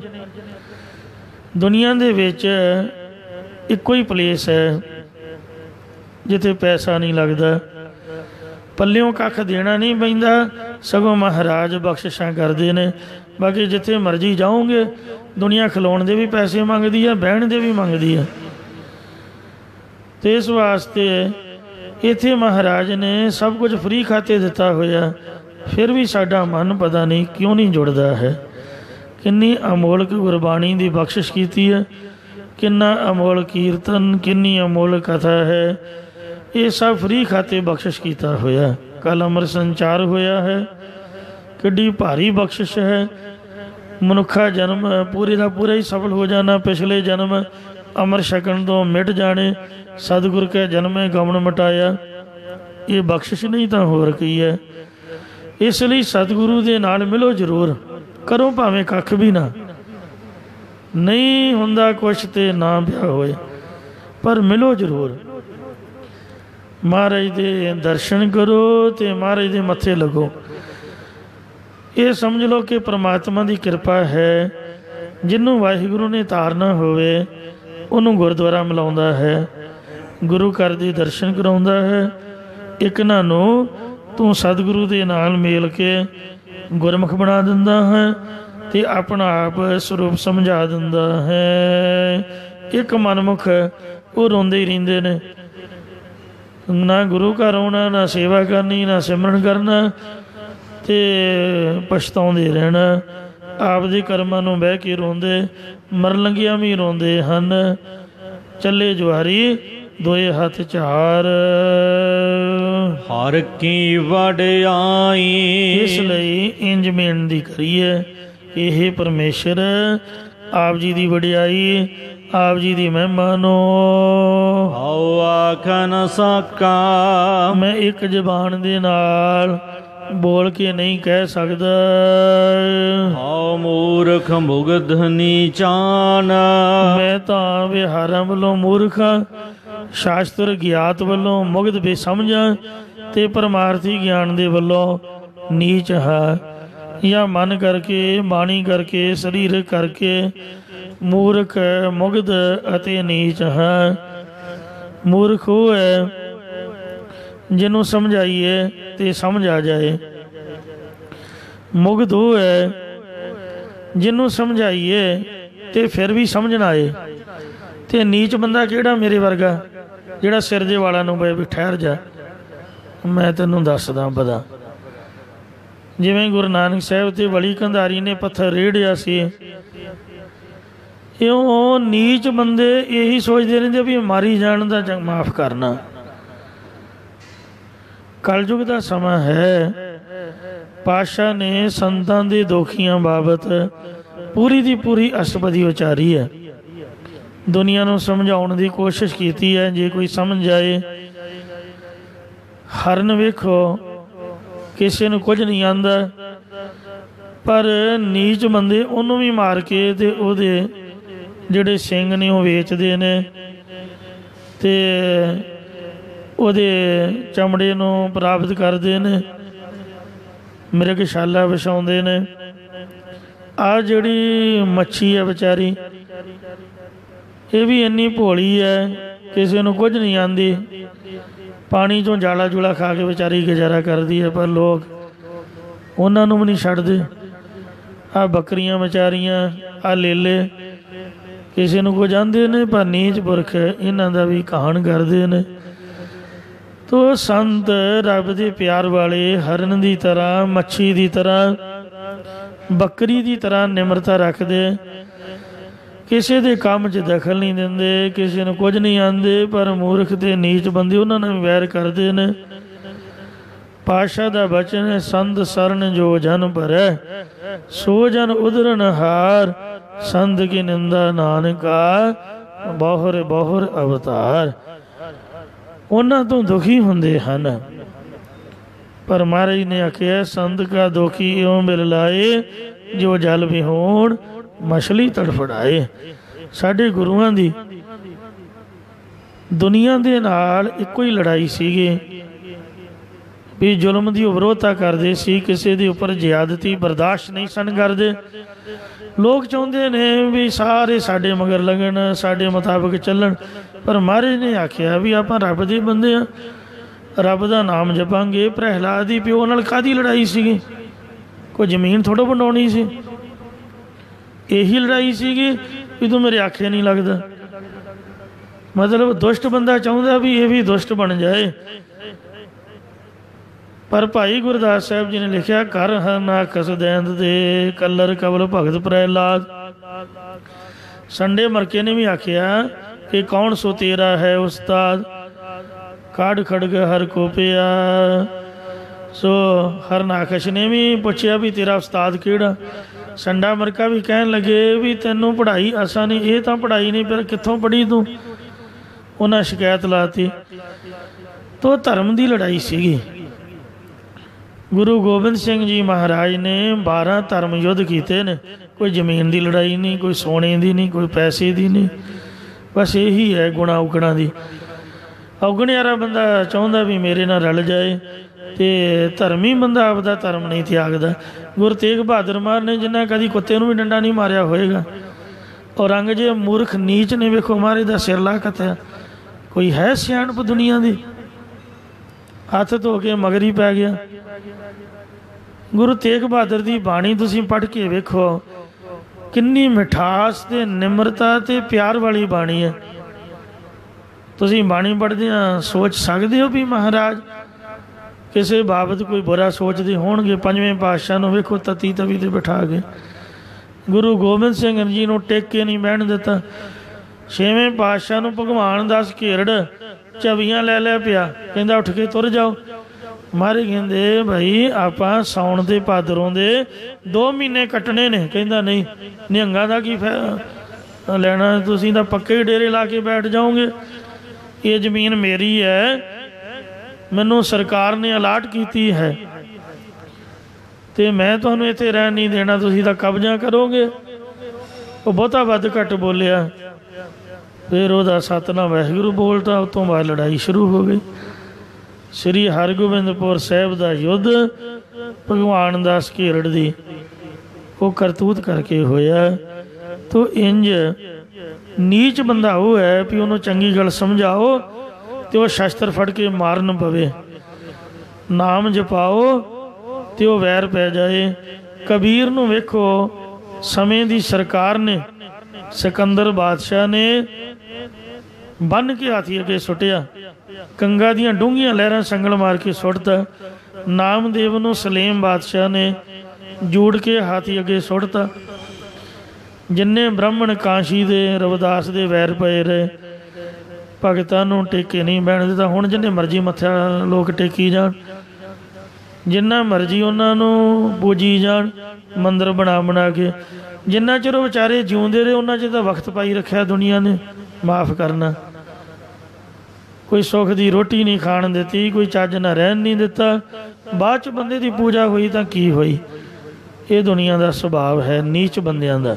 ਦੁਨੀਆ ਦੇ ਵਿੱਚ ਇੱਕੋ ਹੀ ਪਲੇਸ ਹੈ ਜਿੱਥੇ ਪੈਸਾ ਨਹੀਂ ਲੱਗਦਾ, ਪੱਲਿਓਂ ਕੱਖ ਦੇਣਾ ਨਹੀਂ ਪੈਂਦਾ, ਸਗੋਂ ਮਹਾਰਾਜ ਬਖਸ਼ਿਸ਼ਾਂ ਕਰਦੇ ਨੇ। ਬਾਕੀ ਜਿੱਥੇ ਮਰਜ਼ੀ ਜਾਓਗੇ, ਦੁਨੀਆ ਖਲੋਣ ਦੇ ਵੀ ਪੈਸੇ ਮੰਗਦੀ ਹੈ, ਬਹਿਣ ਦੇ ਵੀ ਮੰਗਦੀ ਹੈ। ਅਤੇ ਇਸ ਵਾਸਤੇ ਇੱਥੇ ਮਹਾਰਾਜ ਨੇ ਸਭ ਕੁਝ ਫ੍ਰੀ ਖਾਤੇ ਦਿੱਤਾ ਹੋਇਆ, ਫਿਰ ਵੀ ਸਾਡਾ ਮਨ ਪਤਾ ਨਹੀਂ ਕਿਉਂ ਨਹੀਂ ਜੁੜਦਾ ਹੈ। ਕਿੰਨੀ ਅਮੋਲਕ ਗੁਰਬਾਣੀ ਦੀ ਬਖਸ਼ਿਸ਼ ਕੀਤੀ ਹੈ, ਕਿੰਨਾ ਅਮੋਲ ਕੀਰਤਨ, ਕਿੰਨੀ ਅਮੋਲ ਕਥਾ ਹੈ। ਇਹ ਸਭ ਫ੍ਰੀ ਖਾਤੇ ਬਖਸ਼ਿਸ਼ ਕੀਤਾ ਹੋਇਆ। ਕੱਲ੍ਹ ਅੰਮ੍ਰਿਤ ਸੰਚਾਰ ਹੋਇਆ ਹੈ, ਕਿੱਡੀ ਭਾਰੀ ਬਖਸ਼ਿਸ਼ ਹੈ। ਮਨੁੱਖਾ ਜਨਮ ਪੂਰੇ ਦਾ ਪੂਰਾ ਹੀ ਸਫਲ ਹੋ ਜਾਣਾ, ਪਿਛਲੇ ਜਨਮ ਅੰਮ੍ਰਿਤ ਛਕਣ ਤੋਂ ਮਿਟ ਜਾਣੇ, ਸਤਿਗੁਰ ਕੈ ਜਨਮੇ ਗਮਨ ਮਟਾਇਆ। ਇਹ ਬਖਸ਼ਿਸ਼ ਨਹੀਂ ਤਾਂ ਹੋਰ ਕੀ ਹੈ। ਇਸ ਲਈ ਸਤਿਗੁਰੂ ਦੇ ਨਾਲ ਮਿਲੋ ਜ਼ਰੂਰ, ਕਰੋ ਭਾਵੇਂ ਕੱਖ ਵੀ ਨਾ, ਨਹੀਂ ਹੁੰਦਾ ਕੁਛ ਤੇ ਨਾ ਵਿਆਹ ਹੋਏ, ਪਰ ਮਿਲੋ ਜ਼ਰੂਰ। ਮਹਾਰਾਜ ਦੇ ਦਰਸ਼ਨ ਕਰੋ ਅਤੇ ਮਹਾਰਾਜ ਦੇ ਮੱਥੇ ਲੱਗੋ। ਇਹ ਸਮਝ ਲਓ ਕਿ ਪ੍ਰਮਾਤਮਾ ਦੀ ਕਿਰਪਾ ਹੈ। ਜਿਹਨੂੰ ਵਾਹਿਗੁਰੂ ਨੇ ਤਾਰਨਾ ਹੋਵੇ ਉਹਨੂੰ ਗੁਰਦੁਆਰਾ ਮਿਲਾਉਂਦਾ ਹੈ, ਗੁਰੂ ਘਰ ਦੇ ਦਰਸ਼ਨ ਕਰਾਉਂਦਾ ਹੈ। ਇੱਕ ਨਾ ਨੂੰ ਤੂੰ ਸਤਿਗੁਰੂ ਦੇ ਨਾਲ ਮੇਲ ਕੇ ਗੁਰਮੁਖ ਬਣਾ ਦਿੰਦਾ ਹੈ ਅਤੇ ਆਪਣਾ ਆਪ ਸਰੂਪ ਸਮਝਾ ਦਿੰਦਾ ਹੈ। ਇੱਕ ਮਨਮੁਖ ਉਹ ਰੋਂਦੇ ਹੀ ਰਹਿੰਦੇ ਨੇ, ਨਾ ਗੁਰੂ ਘਰ ਆਉਣਾ, ਨਾ ਸੇਵਾ ਕਰਨੀ, ਨਾ ਸਿਮਰਨ ਕਰਨਾ, ਅਤੇ ਪਛਤਾਉਂਦੇ ਰਹਿਣਾ। ਆਪਦੇ ਕਰਮਾਂ ਨੂੰ ਬਹਿ ਕੇ ਰੋਂਦੇ, ਮਰਨ ਲੱਗਿਆਂ ਵੀ ਰੋਂਦੇ ਹਨ। ਚੱਲੇ ਜੁਆਰੀ ਦੋਏ ਹੱਥ ਝਾਰ, ਹਰ ਕੀ ਵਡਿਆਈ। ਇਸ ਲਈ ਇੰਜ ਬੇਨਤੀ ਕਰੀਏ, ਇਹ ਪਰਮੇਸ਼ਰ ਆਪ ਜੀ ਦੀ ਵਡਿਆਈ, ਆਪ ਜੀ ਦੀ ਮਹਿਮਾ ਨੂੰ ਹਉ ਆਖ ਨ ਸਕਾ। ਮੈਂ ਇੱਕ ਜ਼ਬਾਨ ਦੇ ਨਾਲ ਬੋਲ ਕੇ ਨਹੀਂ ਕਹਿ ਸਕਦਾ। ਹਉ ਮੂਰਖ ਮੁਗਧ ਨੀਚਾਨ। ਮੈਂ ਤਾਂ ਵਿਹਾਰਾਂ ਵੱਲੋਂ ਮੂਰਖ ਹਾਂ, ਸ਼ਾਸਤਰ ਗਿਆਤ ਵੱਲੋਂ ਮੁਗਧ ਬੇਸਮਝਾਂ, ਅਤੇ ਪਰਮਾਰਥੀ ਗਿਆਨ ਦੇ ਵੱਲੋਂ ਨੀਚ ਹੈ। ਜਾਂ ਮਨ ਕਰਕੇ, ਬਾਣੀ ਕਰਕੇ, ਸਰੀਰ ਕਰਕੇ ਮੂਰਖ, ਮੁਗਧ ਅਤੇ ਨੀਚ ਹੈ। ਮੂਰਖ ਉਹ ਹੈ ਜਿਹਨੂੰ ਸਮਝਾਈਏ ਤੇ ਸਮਝ ਆ ਜਾਏ। ਮੁਗਧ ਉਹ ਹੈ ਜਿਹਨੂੰ ਸਮਝਾਈਏ ਤੇ ਫਿਰ ਵੀ ਸਮਝ ਨਾ ਆਏ। ਤੇ ਨੀਚ ਬੰਦਾ ਕਿਹੜਾ? ਮੇਰੇ ਵਰਗਾ, ਜਿਹੜਾ ਸਿਰ ਦੇ ਵਾਲਾਂ ਨੂੰ ਬਈ ਠਹਿਰ ਜਾ, ਮੈਂ ਤੈਨੂੰ ਦੱਸਦਾ ਪਤਾ। ਜਿਵੇਂ ਗੁਰੂ ਨਾਨਕ ਸਾਹਿਬ ਤੇ ਵਲੀ ਕੰਧਾਰੀ ਨੇ ਪੱਥਰ ਰੇੜਿਆ ਸੀ, ਇਉਂ ਨੀਚ ਬੰਦੇ ਇਹੀ ਸੋਚਦੇ ਰਹਿੰਦੇ ਵੀ ਮਾਰੀ ਜਾਣ ਦਾ ਜਾਂ ਮਾਫ਼ ਕਰਨਾ। ਕਲਯੁਗ ਦਾ ਸਮਾਂ ਹੈ। ਪਾਤਸ਼ਾਹ ਨੇ ਸੰਤਾਂ ਦੇ ਦੋਖੀਆਂ ਬਾਬਤ ਪੂਰੀ ਦੀ ਪੂਰੀ ਅਸ਼ਟਪਦੀ ਉਚਾਰੀ ਹੈ, ਦੁਨੀਆ ਨੂੰ ਸਮਝਾਉਣ ਦੀ ਕੋਸ਼ਿਸ਼ ਕੀਤੀ ਹੈ। ਜੇ ਕੋਈ ਸਮਝ ਜਾਏ, ਹਰਨ ਵੇਖੋ ਕਿਸੇ ਨੂੰ ਕੁਝ ਨਹੀਂ ਆਉਂਦਾ, ਪਰ ਨੀਚ ਬੰਦੇ ਉਹਨੂੰ ਵੀ ਮਾਰ ਕੇ ਤੇ ਉਹਦੇ ਜਿਹੜੇ ਸਿੰਘ ਨੇ ਉਹ ਵੇਚਦੇ ਨੇ ਅਤੇ ਉਹਦੇ ਚਮੜੇ ਨੂੰ ਪ੍ਰਾਪਤ ਕਰਦੇ ਨੇ, ਮਿਰਗਸ਼ਾਲਾ ਵਿਛਾਉਂਦੇ ਨੇ। ਆਹ ਜਿਹੜੀ ਮੱਛੀ ਹੈ ਵਿਚਾਰੀ, ਇਹ ਵੀ ਇੰਨੀ ਭੋਲੀ ਹੈ, ਕਿਸੇ ਨੂੰ ਕੁਝ ਨਹੀਂ ਆਉਂਦੀ, ਪਾਣੀ 'ਚੋਂ ਜਾਲਾ ਜੂਲਾ ਖਾ ਕੇ ਵਿਚਾਰੀ ਗੁਜ਼ਾਰਾ ਕਰਦੀ ਹੈ, ਪਰ ਲੋਕ ਉਹਨਾਂ ਨੂੰ ਵੀ ਨਹੀਂ ਛੱਡਦੇ। ਆਹ ਬੱਕਰੀਆਂ ਵਿਚਾਰੀਆਂ, ਆਹ ਲੇਲੇ ਕਿਸੇ ਨੂੰ ਕੁਝ ਆਉਂਦੇ ਨੇ, ਪਰ ਨੀਚ ਪੁਰਖ ਇਹਨਾਂ ਦਾ ਵੀ ਕਹਾਣ ਕਰਦੇ ਨੇ। ਤੋ ਸੰਤ ਰੱਬ ਦੇ ਪਿਆਰ ਵਾਲੇ ਹਰਨ ਦੀ ਤਰ੍ਹਾਂ, ਮੱਛੀ ਦੀ ਤਰ੍ਹਾਂ ਬੱਕਰੀ ਦੀ ਤਰ੍ਹਾਂ ਨਿਮਰਤਾ ਰੱਖਦੇ, ਕਿਸੇ ਦੇ ਕੰਮ 'ਚ ਦਖਲ ਨਹੀਂ ਦਿੰਦੇ, ਕਿਸੇ ਨੂੰ ਕੁਝ ਨਹੀਂ ਆਂਦੇ। ਪਰ ਮੂਰਖ ਤੇ ਨੀਚ ਬੰਦੇ ਉਹਨਾਂ ਨਾਲ ਵੀ ਵੈਰ ਕਰਦੇ ਨੇ। ਪਾਤਸ਼ਾਹ ਦਾ ਬਚਨ ਹੈ, ਸੰਤ ਸਰਨ ਜੋ ਜਨ ਭਰੈ, ਸੋ ਜਨ ਉਧਰਨ ਹਾਰ, ਸੰਤ ਕੀ ਨਿੰਦਾ ਨਾਨਕਾ, ਬਹੁਰ ਬਹੁਰ ਅਵਤਾਰ। ਉਹਨਾਂ ਤੋਂ ਦੁਖੀ ਹੁੰਦੇ ਹਨ। ਪਰ ਮਹਾਰਾਜ ਨੇ ਆਖਿਆ, ਸੰਤ ਕਾ ਦੁਖੀ ਇਉਂ ਮਿਲ ਲਾਏ, ਜੋ ਜਲ ਵਿਹੋਣ ਮਛਲੀ ਤੜਫੜਾਏ। ਸਾਡੇ ਗੁਰੂਆਂ ਦੀ ਦੁਨੀਆ ਦੇ ਨਾਲ ਇੱਕੋ ਹੀ ਲੜਾਈ ਸੀਗੀ ਵੀ ਜ਼ੁਲਮ ਦੀ ਵਿਰੋਧਤਾ ਕਰਦੇ ਸੀ, ਕਿਸੇ ਦੇ ਉੱਪਰ ਜ਼ਿਆਦਤੀ ਬਰਦਾਸ਼ਤ ਨਹੀਂ ਸਨ ਕਰਦੇ। ਲੋਕ ਚਾਹੁੰਦੇ ਨੇ ਵੀ ਸਾਰੇ ਸਾਡੇ ਮਗਰ ਲੱਗਣ, ਸਾਡੇ ਮੁਤਾਬਕ ਚੱਲਣ। ਪਰ ਮਹਾਰਾਜ ਨੇ ਆਖਿਆ ਵੀ ਆਪਾਂ ਰੱਬ ਦੇ ਬੰਦੇ ਆ, ਰੱਬ ਦਾ ਨਾਮ ਜਪਾਂਗੇ। ਪ੍ਰਹਿਲਾਦ ਦੀ ਪਿਓ ਨਾਲ ਕਾਹਦੀ ਲੜਾਈ ਸੀਗੀ? ਕੋਈ ਜ਼ਮੀਨ ਥੋੜ੍ਹਾ ਵੰਡਾਉਣੀ ਸੀ, ਇਹੀ ਲੜਾਈ ਸੀਗੀ ਵੀ ਤੂੰ ਮੇਰੇ ਆਖੇ ਨਹੀਂ ਲੱਗਦਾ। ਮਤਲਬ ਦੁਸ਼ਟ ਬੰਦਾ ਚਾਹੁੰਦਾ ਵੀ ਇਹ ਵੀ ਦੁਸ਼ਟ ਬਣ ਜਾਏ। ਪਰ ਭਾਈ ਗੁਰਦਾਸ ਸਾਹਿਬ ਜੀ ਨੇ ਲਿਖਿਆ, ਕਰ ਨਾ ਕਸਦੈਂਦ ਦੇ ਕਲਰ ਕਵਲ ਭਗਤ ਪ੍ਰਹਿਲਾਦ। ਸੰਡੇ ਮਰਕੇ ਨੇ ਵੀ ਆਖਿਆ ਕਿ ਕੌਣ ਸੋ ਤੇਰਾ ਹੈ ਉਸਤਾਦ, ਕਾਢ ਖੜਗ ਹਰ ਕੋ ਪਿਆ। ਸੋ ਹਰਨਾਕਸ਼ ਨੇ ਵੀ ਪੁੱਛਿਆ ਵੀ ਤੇਰਾ ਉਸਤਾਦ ਕਿਹੜਾ। ਸੰਡਾ ਮਰਕਾ ਵੀ ਕਹਿਣ ਲੱਗੇ ਵੀ ਤੈਨੂੰ ਪੜ੍ਹਾਈ ਆਸਾਂ ਨਹੀਂ, ਇਹ ਤਾਂ ਪੜ੍ਹਾਈ ਨਹੀਂ, ਫਿਰ ਕਿੱਥੋਂ ਪੜ੍ਹੀ ਤੂੰ? ਉਹਨਾਂ ਸ਼ਿਕਾਇਤ ਲਾਤੀ। ਤੋ ਧਰਮ ਦੀ ਲੜਾਈ ਸੀਗੀ। ਗੁਰੂ ਗੋਬਿੰਦ ਸਿੰਘ ਜੀ ਮਹਾਰਾਜ ਨੇ 12 ਧਰਮ ਯੁੱਧ ਕੀਤੇ ਨੇ। ਕੋਈ ਜ਼ਮੀਨ ਦੀ ਲੜਾਈ ਨਹੀਂ, ਕੋਈ ਸੋਨੇ ਦੀ ਨਹੀਂ, ਕੋਈ ਪੈਸੇ ਦੀ ਨਹੀਂ। ਬਸ ਇਹੀ ਹੈ ਗੁਣਾ ਔਗਣਾ ਦੀ। ਔਗਣੇ ਵਾਲਾ ਬੰਦਾ ਚਾਹੁੰਦਾ ਵੀ ਮੇਰੇ ਨਾਲ ਰਲ ਜਾਏ, ਅਤੇ ਧਰਮੀ ਬੰਦਾ ਆਪਦਾ ਧਰਮ ਨਹੀਂ ਤਿਆਗਦਾ। ਗੁਰੂ ਤੇਗ ਬਹਾਦਰ ਮਹਾਰਾਜ ਨੇ ਜਿੰਨਾ ਕਦੀ ਕੁੱਤੇ ਨੂੰ ਵੀ ਡੰਡਾ ਨਹੀਂ ਮਾਰਿਆ ਹੋਏਗਾ। ਔਰੰਗਜ਼ੇਬ ਮੂਰਖ ਨੀਚ ਨੇ ਵੇਖੋ ਮਹਾਰਾਜ ਦਾ ਸਿਰ ਲਾ ਕੱਤਿਆ। ਕੋਈ ਹੈ ਸਿਆਣਪ ਦੁਨੀਆ ਦੀ? ਹੱਥ ਧੋ ਕੇ ਮਗਰ ਹੀ ਪੈ ਗਿਆ। ਗੁਰੂ ਤੇਗ ਬਹਾਦਰ ਦੀ ਬਾਣੀ ਤੁਸੀਂ ਪੜ੍ਹ ਕੇ ਵੇਖੋ, ਕਿੰਨੀ ਮਿਠਾਸ ਅਤੇ ਨਿਮਰਤਾ ਅਤੇ ਪਿਆਰ ਵਾਲੀ ਬਾਣੀ ਹੈ। ਤੁਸੀਂ ਬਾਣੀ ਪੜ੍ਹਦਿਆਂ ਸੋਚ ਸਕਦੇ ਹੋ ਵੀ ਮਹਾਰਾਜ ਕਿਸੇ ਬਾਬਤ ਕੋਈ ਬੁਰਾ ਸੋਚਦੇ ਹੋਣਗੇ? ਪੰਜਵੇਂ ਪਾਤਸ਼ਾਹ ਨੂੰ ਵੇਖੋ ਤਤੀ ਤਵੀ 'ਤੇ ਬਿਠਾ ਕੇ। ਗੁਰੂ ਗੋਬਿੰਦ ਸਿੰਘ ਜੀ ਨੂੰ ਟਿਕ ਕੇ ਨਹੀਂ ਬਹਿਣ ਦਿੱਤਾ। ਛੇਵੇਂ ਪਾਤਸ਼ਾਹ ਨੂੰ ਭਗਵਾਨ ਦਾਸ ਘੇਰੜ ਚਵੀਆਂ ਲੈ ਲੈ ਪਿਆ, ਕਹਿੰਦਾ ਉੱਠ ਕੇ ਤੁਰ ਜਾਓ। ਮਹਾਰਾਜ ਕਹਿੰਦੇ ਭਾਈ ਆਪਾਂ ਸਾਉਣ ਦੇ ਭਾਦਰੋਂ ਦੇ 2 ਮਹੀਨੇ ਕੱਟਣੇ ਨੇ। ਕਹਿੰਦਾ ਨਹੀਂ, ਨਿਹੰਗਾਂ ਦਾ ਕੀ ਲੈਣਾ, ਤੁਸੀਂ ਤਾਂ ਪੱਕੇ ਹੀ ਡੇਰੇ ਲਾ ਕੇ ਬੈਠ ਜਾਓਗੇ। ਇਹ ਜ਼ਮੀਨ ਮੇਰੀ ਹੈ, ਮੈਨੂੰ ਸਰਕਾਰ ਨੇ ਅਲਾਟ ਕੀਤੀ ਹੈ ਅਤੇ ਮੈਂ ਤੁਹਾਨੂੰ ਇੱਥੇ ਰਹਿਣ ਨਹੀਂ ਦੇਣਾ, ਤੁਸੀਂ ਤਾਂ ਕਬਜ਼ਾ ਕਰੋਗੇ। ਉਹ ਬਹੁਤਾ ਵੱਧ ਘੱਟ ਬੋਲਿਆ, ਫਿਰ ਉਹਦਾ ਸਤਿਨਾਮ ਵਾਹਿਗੁਰੂ ਬੋਲਤਾ। ਉਸ ਤੋਂ ਬਾਅਦ ਲੜਾਈ ਸ਼ੁਰੂ ਹੋ ਗਈ। ਸ੍ਰੀ ਹਰਗੋਬਿੰਦਪੁਰ ਸਾਹਿਬ ਦਾ ਯੁੱਧ ਭਗਵਾਨ ਦਾਸ ਘੇਰੜ ਦੀ ਉਹ ਕਰਤੂਤ ਕਰਕੇ ਹੋਇਆ। ਤੋ ਇੰਝ ਨੀਚ ਬੰਦਾ ਉਹ ਹੈ ਵੀ ਉਹਨੂੰ ਚੰਗੀ ਗੱਲ ਸਮਝਾਓ ਅਤੇ ਉਹ ਸ਼ਸਤਰ ਫੜ ਕੇ ਮਾਰਨ ਪਵੇ। ਨਾਮ ਜਪਾਓ ਅਤੇ ਉਹ ਵੈਰ ਪੈ ਜਾਏ। ਕਬੀਰ ਨੂੰ ਵੇਖੋ, ਸਮੇਂ ਦੀ ਸਰਕਾਰ ਨੇ, ਸਿਕੰਦਰ ਬਾਦਸ਼ਾਹ ਨੇ ਬੰਨ੍ਹ ਕੇ ਹਾਥੀ ਅੱਗੇ ਸੁੱਟਿਆ, ਕੰਗਾ ਦੀਆਂ ਡੂੰਘੀਆਂ ਲਹਿਰਾਂ ਸੰਗਲ ਮਾਰ ਕੇ ਸੁੱਟਤਾ। ਨਾਮਦੇਵ ਨੂੰ ਸਲੇਮ ਬਾਦਸ਼ਾਹ ਨੇ ਜੂੜ ਕੇ ਹਾਥੀ ਅੱਗੇ ਸੁੱਟਤਾ। ਜਿੰਨੇ ਬ੍ਰਾਹਮਣ ਕਾਸ਼ੀ ਦੇ ਰਵਿਦਾਸ ਦੇ ਵੈਰ ਪਏ ਰਹੇ, ਭਗਤਾਂ ਨੂੰ ਟੇਕੇ ਨਹੀਂ ਬਹਿਣ ਦਿੱਤਾ। ਹੁਣ ਜਿੰਨੇ ਮਰਜ਼ੀ ਮੱਥਾ ਲੋਕ ਟੇਕੀ ਜਾਣ, ਜਿੰਨਾ ਮਰਜ਼ੀ ਉਹਨਾਂ ਨੂੰ ਪੂਜੀ ਜਾਣ, ਮੰਦਰ ਬਣਾ ਬਣਾ ਕੇ। ਜਿੰਨਾ ਚਿਰ ਉਹ ਵਿਚਾਰੇ ਜਿਉਂਦੇ ਰਹੇ ਉਹਨਾਂ ਚਿਰ ਤਾਂ ਵਕਤ ਪਾਈ ਰੱਖਿਆ ਦੁਨੀਆ ਨੇ ਮਾਫ਼ ਕਰਨਾ। ਕੋਈ ਸੁੱਖ ਦੀ ਰੋਟੀ ਨਹੀਂ ਖਾਣ ਦਿੱਤੀ, ਕੋਈ ਚੱਜ ਨਾਲ ਰਹਿਣ ਨਹੀਂ ਦਿੱਤਾ। ਬਾਅਦ 'ਚ ਬੰਦੇ ਦੀ ਪੂਜਾ ਹੋਈ ਤਾਂ ਕੀ ਹੋਈ? ਇਹ ਦੁਨੀਆ ਦਾ ਸੁਭਾਅ ਹੈ ਨੀਚ ਬੰਦਿਆਂ ਦਾ।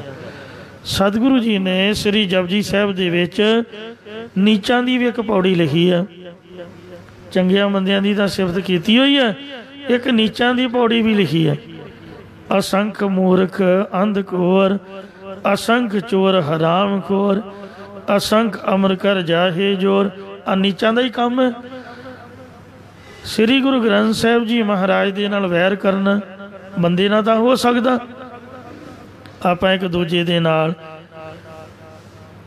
ਸਤਿਗੁਰੂ ਜੀ ਨੇ ਸ੍ਰੀ ਜਪਜੀ ਸਾਹਿਬ ਦੇ ਵਿੱਚ ਨੀਚਾਂ ਦੀ ਵੀ ਇੱਕ ਪੌੜੀ ਲਿਖੀ ਆ। ਚੰਗਿਆਂ ਬੰਦਿਆਂ ਦੀ ਤਾਂ ਸਿਫਤ ਕੀਤੀ ਹੋਈ ਹੈ, ਇੱਕ ਨੀਚਾਂ ਦੀ ਪੌੜੀ ਵੀ ਲਿਖੀ ਹੈ। ਅਸੰਖ ਮੂਰਖ ਅੰਧ ਘੋਰ, ਅਸੰਖ ਚੋਰ ਹਰਾਮ ਖੋਰ, ਅਸੰਖ ਅਮਰ ਕਰ ਜਾਹੇ ਜੋਰ। ਆ ਨੀਚਾਂ ਦਾ ਹੀ ਕੰਮ ਹੈ। ਸ੍ਰੀ ਗੁਰੂ ਗ੍ਰੰਥ ਸਾਹਿਬ ਜੀ ਮਹਾਰਾਜ ਦੇ ਨਾਲ ਵੈਰ ਕਰਨਾ ਬੰਦੇ ਨਾਲ ਤਾਂ ਹੋ ਸਕਦਾ। ਆਪਾਂ ਇੱਕ ਦੂਜੇ ਦੇ ਨਾਲ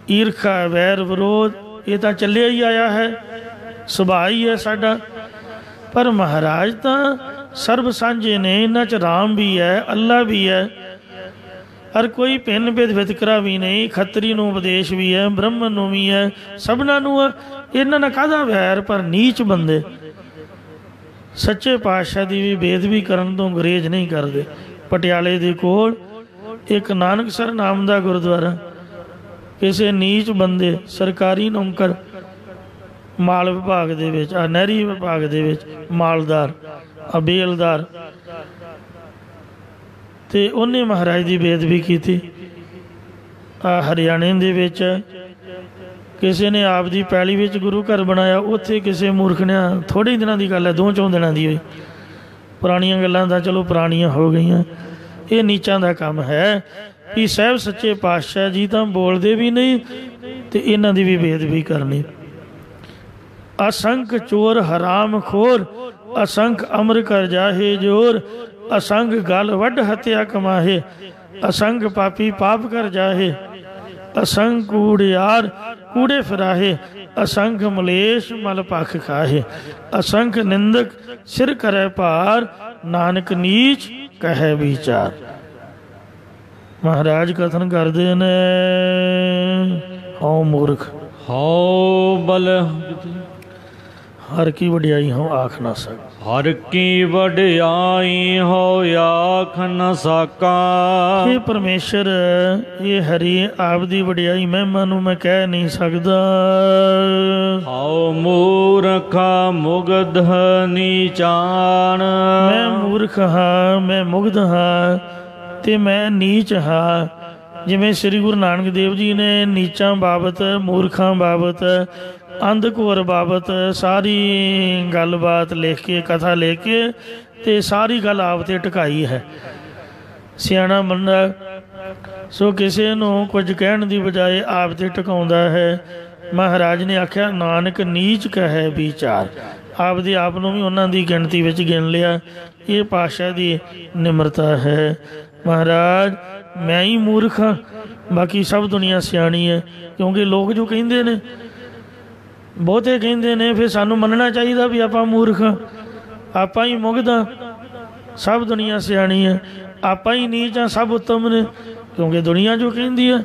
ਈਰਖਾ, ਵੈਰ, ਵਿਰੋਧ, ਇਹ ਤਾਂ ਚੱਲਿਆ ਹੀ ਆਇਆ ਹੈ, ਸੁਭਾਅ ਹੀ ਹੈ ਸਾਡਾ। ਪਰ ਮਹਾਰਾਜ ਤਾਂ ਸਰਬ ਸਾਂਝੇ ਨੇ, ਇਹਨਾਂ 'ਚ ਰਾਮ ਵੀ ਹੈ, ਅੱਲਾ ਵੀ ਹੈ, ਹਰ ਕੋਈ ਭਿੰਨ ਭੇਦ ਵਿਤਕਰਾ ਵੀ ਨਹੀਂ। ਖੱਤਰੀ ਨੂੰ ਉਪਦੇਸ਼ ਵੀ ਹੈ, ਬ੍ਰਾਹਮਣ ਨੂੰ ਵੀ ਹੈ, ਸਭਨਾਂ ਨੂੰ ਹੈ। ਇਹਨਾਂ ਨਾਲ ਕਾਹਦਾ ਵੈਰ? ਪਰ ਨੀਚ ਬੰਦੇ ਸੱਚੇ ਪਾਤਸ਼ਾਹ ਦੀ ਵੀ ਬੇਅਦਬੀ ਕਰਨ ਤੋਂ ਗੁਰੇਜ਼ ਨਹੀਂ ਕਰਦੇ। ਪਟਿਆਲੇ ਦੇ ਕੋਲ ਇੱਕ ਨਾਨਕਸਰ ਨਾਮ ਦਾ ਗੁਰਦੁਆਰਾ, ਕਿਸੇ ਨੀਚ ਬੰਦੇ ਸਰਕਾਰੀ ਨੌਕਰ, ਮਾਲ ਵਿਭਾਗ ਦੇ ਵਿੱਚ, ਨਹਿਰੀ ਵਿਭਾਗ ਦੇ ਵਿੱਚ ਮਾਲਦਾਰ, ਬੇਲਦਾਰ, ਅਤੇ ਉਹਨੇ ਮਹਾਰਾਜ ਦੀ ਬੇਅਦਬੀ ਕੀਤੀ। ਹਰਿਆਣੇ ਦੇ ਵਿੱਚ ਕਿਸੇ ਨੇ ਆਪ ਦੀ ਪੈਲੀ ਵਿੱਚ ਗੁਰੂ ਘਰ ਬਣਾਇਆ, ਉੱਥੇ ਕਿਸੇ ਮੂਰਖ ਨੇ, ਥੋੜ੍ਹੇ ਦਿਨਾਂ ਦੀ ਗੱਲ ਹੈ, 2-4 ਦਿਨਾਂ ਦੀ ਹੋਈ, ਪੁਰਾਣੀਆਂ ਗੱਲਾਂ ਤਾਂ ਚਲੋ ਪੁਰਾਣੀਆਂ ਹੋ ਗਈਆਂ। ਇਹ ਨੀਚਾਂ ਦਾ ਕੰਮ ਹੈ ਵੀ ਸਾਹਿਬ ਸੱਚੇ ਪਾਤਸ਼ਾਹ ਜੀ ਤਾਂ ਬੋਲਦੇ ਵੀ ਨਹੀਂ ਅਤੇ ਇਹਨਾਂ ਦੀ ਵੀ ਬੇਅਦਬੀ ਕਰਨੀ। ਅਸੰਖ ਚੋਰ ਹਰਾਮ ਖੋਰ, ਅਸੰਖ ਅਮਰ ਕਰ ਜਾਹੇ ਜੋਰ, ਅਸੰਖ ਗਲ ਵੱਢ ਹੱਤਿਆ ਕਮਾਹੇ, ਅਸੰਖ ਪਾਪੀ ਪਾਪ ਕਰ ਜਾਹੇ, ਅਸੰਖ ਕੂੜਿਆਰ ਕੂੜੇ ਫਿਰਾਹੇ, ਅਸੰਖ ਮਲੇਸ਼ ਮਲ ਪਖ ਖਾਹੇ, ਅਸੰਖ ਨਿੰਦਕ ਸਿਰ ਕਰੈ ਭਾਰ, ਨਾਨਕ ਨੀਚ ਕਹੈ ਵਿਚਾਰ। ਮਹਾਰਾਜ ਕਥਨ ਕਰਦੇ ਨੇ, ਹਉ ਮੂਰਖ ਹਉ ਬਲ ਹਰ ਕੀ ਵਡਿਆਈ ਹਉ ਆਖ ਨਾ ਸਕ। ਹਰ ਕੀ ਵਡਿਆਈ ਹੋ ਆਖ ਨ ਸਾਕਾ। ਇਹ ਪਰਮੇਸ਼ਰ, ਇਹ ਹਰੀ ਆਪ ਦੀ ਵਡਿਆਈ ਮਹਿਮਾ ਨੂੰ ਮੈਂ ਕਹਿ ਨਹੀਂ ਸਕਦਾ। ਹਉ ਮੂਰਖਾ ਮੁਗਧ ਨੀਚਾਨ। ਮੈਂ ਮੂਰਖ ਹਾਂ, ਮੈਂ ਮੁਗਧ ਹਾਂ ਅਤੇ ਮੈਂ ਨੀਚ ਹਾਂ। ਜਿਵੇਂ ਸ੍ਰੀ ਗੁਰੂ ਨਾਨਕ ਦੇਵ ਜੀ ਨੇ ਨੀਚਾਂ ਬਾਬਤ, ਮੂਰਖਾਂ ਬਾਬਤ, ਅੰਧ ਘੋਰ ਬਾਬਤ ਸਾਰੀ ਗੱਲਬਾਤ ਲਿਖ ਕੇ, ਕਥਾ ਲਿਖ ਕੇ ਅਤੇ ਸਾਰੀ ਗੱਲ ਆਪ 'ਤੇ ਟਿਕਾਈ ਹੈ। ਸਿਆਣਾ ਬੰਦਾ ਸੋ ਕਿਸੇ ਨੂੰ ਕੁਝ ਕਹਿਣ ਦੀ ਬਜਾਏ ਆਪ 'ਤੇ ਟਿਕਾਉਂਦਾ ਹੈ। ਮਹਾਰਾਜ ਨੇ ਆਖਿਆ, ਨਾਨਕ ਨੀਚ ਕਹੈ ਵਿਚਾਰ। ਆਪਦੇ ਆਪ ਨੂੰ ਵੀ ਉਹਨਾਂ ਦੀ ਗਿਣਤੀ ਵਿੱਚ ਗਿਣ ਲਿਆ। ਇਹ ਪਾਤਸ਼ਾਹ ਦੀ ਨਿਮਰਤਾ ਹੈ। ਮਹਾਰਾਜ ਮੈਂ ਹੀ ਮੂਰਖ ਹਾਂ, ਬਾਕੀ ਸਭ ਦੁਨੀਆ ਸਿਆਣੀ ਹੈ। ਕਿਉਂਕਿ ਲੋਕ ਜੋ ਕਹਿੰਦੇ ਨੇ, ਬਹੁਤੇ ਕਹਿੰਦੇ ਨੇ, ਫਿਰ ਸਾਨੂੰ ਮੰਨਣਾ ਚਾਹੀਦਾ ਵੀ ਆਪਾਂ ਮੂਰਖ ਹਾਂ, ਆਪਾਂ ਹੀ ਮੁਗਧ ਹਾਂ, ਸਭ ਦੁਨੀਆ ਸਿਆਣੀ ਹੈ, ਆਪਾਂ ਹੀ ਨੀਚ ਹਾਂ, ਸਭ ਉੱਤਮ ਨੇ। ਕਿਉਂਕਿ ਦੁਨੀਆ ਜੋ ਕਹਿੰਦੀ ਹੈ,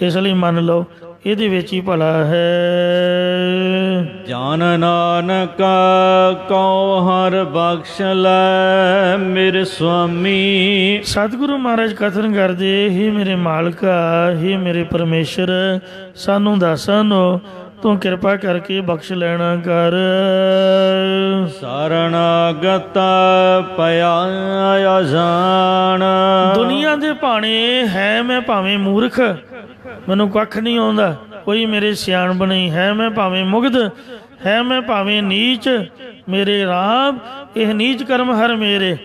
ਇਸ ਲਈ ਮੰਨ ਲਓ ਇਹਦੇ ਵਿੱਚ ਹੀ ਭਲਾ ਹੈ। ਜਾਨ ਨਾਨਕ ਕਉ ਹਰ ਬਖਸ਼ ਲੈ ਮੇਰੇ ਸੁਆਮੀ। ਸਤਿਗੁਰੂ ਮਹਾਰਾਜ ਕਥਨ ਕਰਦੇ, ਹੇ ਮੇਰੇ ਮਾਲਕਾ, ਹੇ ਮੇਰੇ ਪਰਮੇਸ਼ਰ, ਸਾਨੂੰ ਦਾਸਾਂ ਨੂੰ ਤੂੰ ਕਿਰਪਾ ਕਰਕੇ ਬਖਸ਼ ਲੈਣਾ ਕਰ। ਸਰਣਾਗਤ ਪਿਆ ਜਾਣ। ਦੁਨੀਆ ਦੇ ਭਾਣੇ ਹੈ ਮੈਂ ਭਾਵੇਂ ਮੂਰਖ, ਮੈਨੂੰ ਕੱਖ ਨਹੀਂ ਆਉਂਦਾ, ਕੋਈ ਮੇਰੇ ਸਿਆਣਪ ਨਹੀਂ ਹੈ। ਮੈਂ ਭਾਵੇਂ ਮੁਗਧ ਹੈ, ਮੈਂ ਭਾਵੇਂ ਨੀਚ, ਮੇਰੇ ਰਾਮ ਇਹ ਨੀਚ ਕਰਮ ਹਰ ਮੇਰੇ।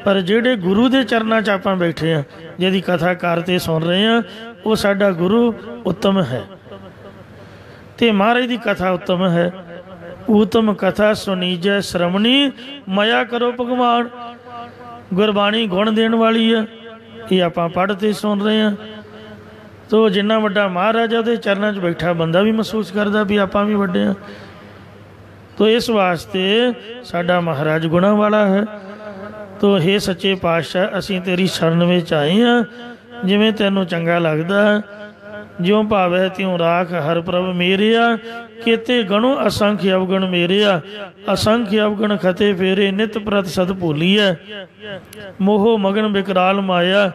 ਪਰ ਜਿਹੜੇ ਗੁਰੂ ਦੇ ਚਰਨਾਂ 'ਚ ਆਪਾਂ ਬੈਠੇ ਹਾਂ, ਜਿਹਦੀ ਕਥਾ ਕਰ 'ਤੇ ਸੁਣ ਰਹੇ ਹਾਂ, ਉਹ ਸਾਡਾ ਗੁਰੂ ਉੱਤਮ ਹੈ ਅਤੇ ਮਹਾਰਾਜ ਦੀ ਕਥਾ ਉੱਤਮ ਹੈ। ਊਤਮ ਕਥਾ ਸੁਣੀਜੈ ਸ਼੍ਰਵਣੀ, ਮਾਇਆ ਕਰੋ ਭਗਵਾਨ। ਗੁਰਬਾਣੀ ਗੁਣ ਦੇਣ ਵਾਲੀ ਹੈ, ਇਹ ਆਪਾਂ ਪੜ੍ਹ 'ਤੇ ਸੁਣ ਰਹੇ ਹਾਂ। ਤੋ ਜਿੰਨਾ ਵੱਡਾ ਮਹਾਰਾਜਾ ਉਹਦੇ ਚਰਨਾਂ 'ਚ ਬੈਠਾ ਬੰਦਾ ਵੀ ਮਹਿਸੂਸ ਕਰਦਾ ਵੀ ਆਪਾਂ ਵੀ ਵੱਡੇ ਹਾਂ। ਤੋ ਇਸ ਵਾਸਤੇ ਸਾਡਾ ਮਹਾਰਾਜ ਗੁਣਾਂ ਵਾਲਾ ਹੈ। ਤੋ ਹੇ ਸੱਚੇ ਪਾਤਸ਼ਾਹ, ਅਸੀਂ ਤੇਰੀ ਸ਼ਰਨ ਵਿੱਚ ਆਏ ਹਾਂ। ਜਿਵੇਂ ਤੈਨੂੰ ਚੰਗਾ ਲੱਗਦਾ, ਜਿਉਂ ਭਾਵੈ ਤਿਉਂ ਰਾਖ ਹਰ ਪ੍ਰਭ ਮੇਰਿਆ। ਕੇਤੇ ਗਣੋ ਅਸੰਖ ਅਵਗਣ ਮੇਰਿਆ, ਅਸੰਖ ਅਵਗਣ ਖਤੇ ਫੇਰੇ, ਨਿਤ ਪ੍ਰਤ ਸਤ ਭੂਲੀਐ। ਮੋਹ ਮਗਨ ਬਿਕਰਾਲ ਮਾਇਆ,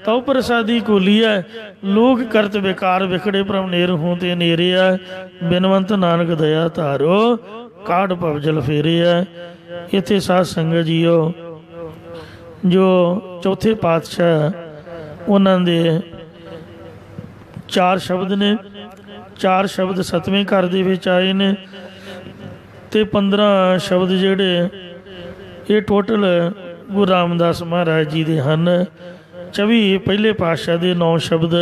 ਤਉ ਪ੍ਰਸਾਦੀ ਕੋਲੀਐ। ਲੋਕ ਕਰਤ ਬੇਕਾਰ ਵਿਖੜੇ ਪ੍ਰਭ ਨੇਰ ਹੂੰ ਤੇ ਨੇਰਿਆ। ਬਿਨਵੰਤ ਨਾਨਕ ਦਇਆ ਧਾਰੋ, ਕਾਢ ਭਵਜਲ ਫੇਰਿਆ। ਇੱਥੇ ਸਾਧ ਸੰਗਤ ਜੀਓ, ਜੋ ਚੌਥੇ ਪਾਤਸ਼ਾਹ, ਉਹਨਾਂ ਦੇ 4 ਸ਼ਬਦ ਨੇ। 4 ਸ਼ਬਦ 7ਵੇਂ ਘਰ ਦੇ ਵਿੱਚ ਆਏ ਨੇ ਅਤੇ 15 ਸ਼ਬਦ ਜਿਹੜੇ ਇਹ ਟੋਟਲ ਗੁਰੂ ਰਾਮਦਾਸ ਮਹਾਰਾਜ ਜੀ ਦੇ ਹਨ। 24 ਪਹਿਲੇ ਪਾਤਸ਼ਾਹ ਦੇ 9 ਸ਼ਬਦ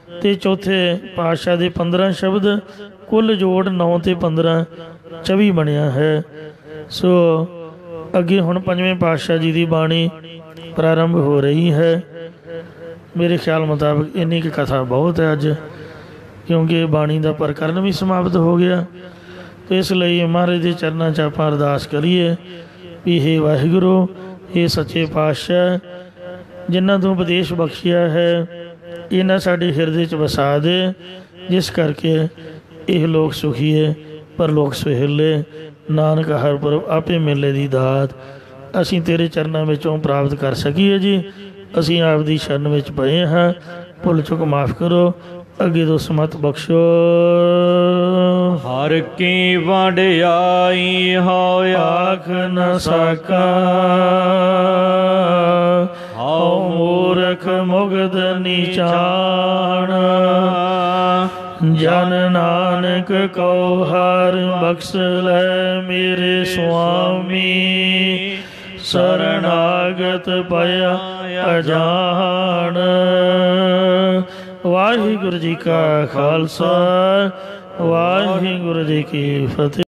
ਅਤੇ ਚੌਥੇ ਪਾਤਸ਼ਾਹ ਦੇ 15 ਸ਼ਬਦ, ਕੁੱਲ ਜੋੜ 9 ਅਤੇ 15 24 ਬਣਿਆ ਹੈ। ਸੋ ਅੱਗੇ ਹੁਣ 5ਵੇਂ ਪਾਤਸ਼ਾਹ ਜੀ ਦੀ ਬਾਣੀ ਪ੍ਰਾਰੰਭ ਹੋ ਰਹੀ ਹੈ। ਮੇਰੇ ਖਿਆਲ ਮੁਤਾਬਕ ਇੰਨੀ ਕੁ ਕਥਾ ਬਹੁਤ ਹੈ ਅੱਜ, ਕਿਉਂਕਿ ਬਾਣੀ ਦਾ ਪ੍ਰਕਰਨ ਵੀ ਸਮਾਪਤ ਹੋ ਗਿਆ। ਅਤੇ ਇਸ ਲਈ ਮਹਾਰਾਜ ਦੇ ਚਰਨਾਂ 'ਚ ਆਪਾਂ ਅਰਦਾਸ ਕਰੀਏ ਵੀ ਹੇ ਵਾਹਿਗੁਰੂ, ਹੇ ਸੱਚੇ ਪਾਤਸ਼ਾਹ, ਜਿਨ੍ਹਾਂ ਤੋਂ ਉਪਦੇਸ਼ ਬਖਸ਼ਿਆ ਹੈ, ਇਹਨਾਂ ਸਾਡੇ ਹਿਰਦੇ 'ਚ ਵਸਾ ਦੇ, ਜਿਸ ਕਰਕੇ ਇਹ ਲੋਕ ਸੁਖੀਏ ਪਰ ਲੋਕ ਸੁਹੇਲੇ। ਨਾਨਕ ਹਰ ਪੁਰਬ ਆਪੇ ਮੇਲੇ ਦੀ ਦਾਤ ਅਸੀਂ ਤੇਰੇ ਚਰਨਾਂ ਵਿੱਚੋਂ ਪ੍ਰਾਪਤ ਕਰ ਸਕੀਏ ਜੀ। ਅਸੀਂ ਆਪ ਦੀ ਸ਼ਰਨ ਵਿੱਚ ਪਏ ਹਾਂ, ਭੁੱਲ ਚੁੱਕ ਮਾਫ਼ ਕਰੋ, ਅੱਗੇ ਤੋਂ ਸਮਤ ਬਖਸ਼ੋ। ਹਰ ਕੀ ਵਡਿਆਈ ਹੋਇ ਆਖ ਨ ਸਕਾ, ਹਉ ਮੂਰਖ ਮੁਗਧ ਨੀਚਾਣ। ਜਨ ਨਾਨਕ ਕਉ ਹਰਿ ਬਖਸ਼ ਲੈ ਮੇਰੇ ਸੁਆਮੀ, ਸਰਨਾਗਤ ਭਇਆ ਅਜਾਣ। ਵਾਹਿਗੁਰੂ ਜੀ ਕਾ ਖਾਲਸਾ, ਵਾਹਿਗੁਰੂ ਜੀ ਕੀ ਫਤਿਹ।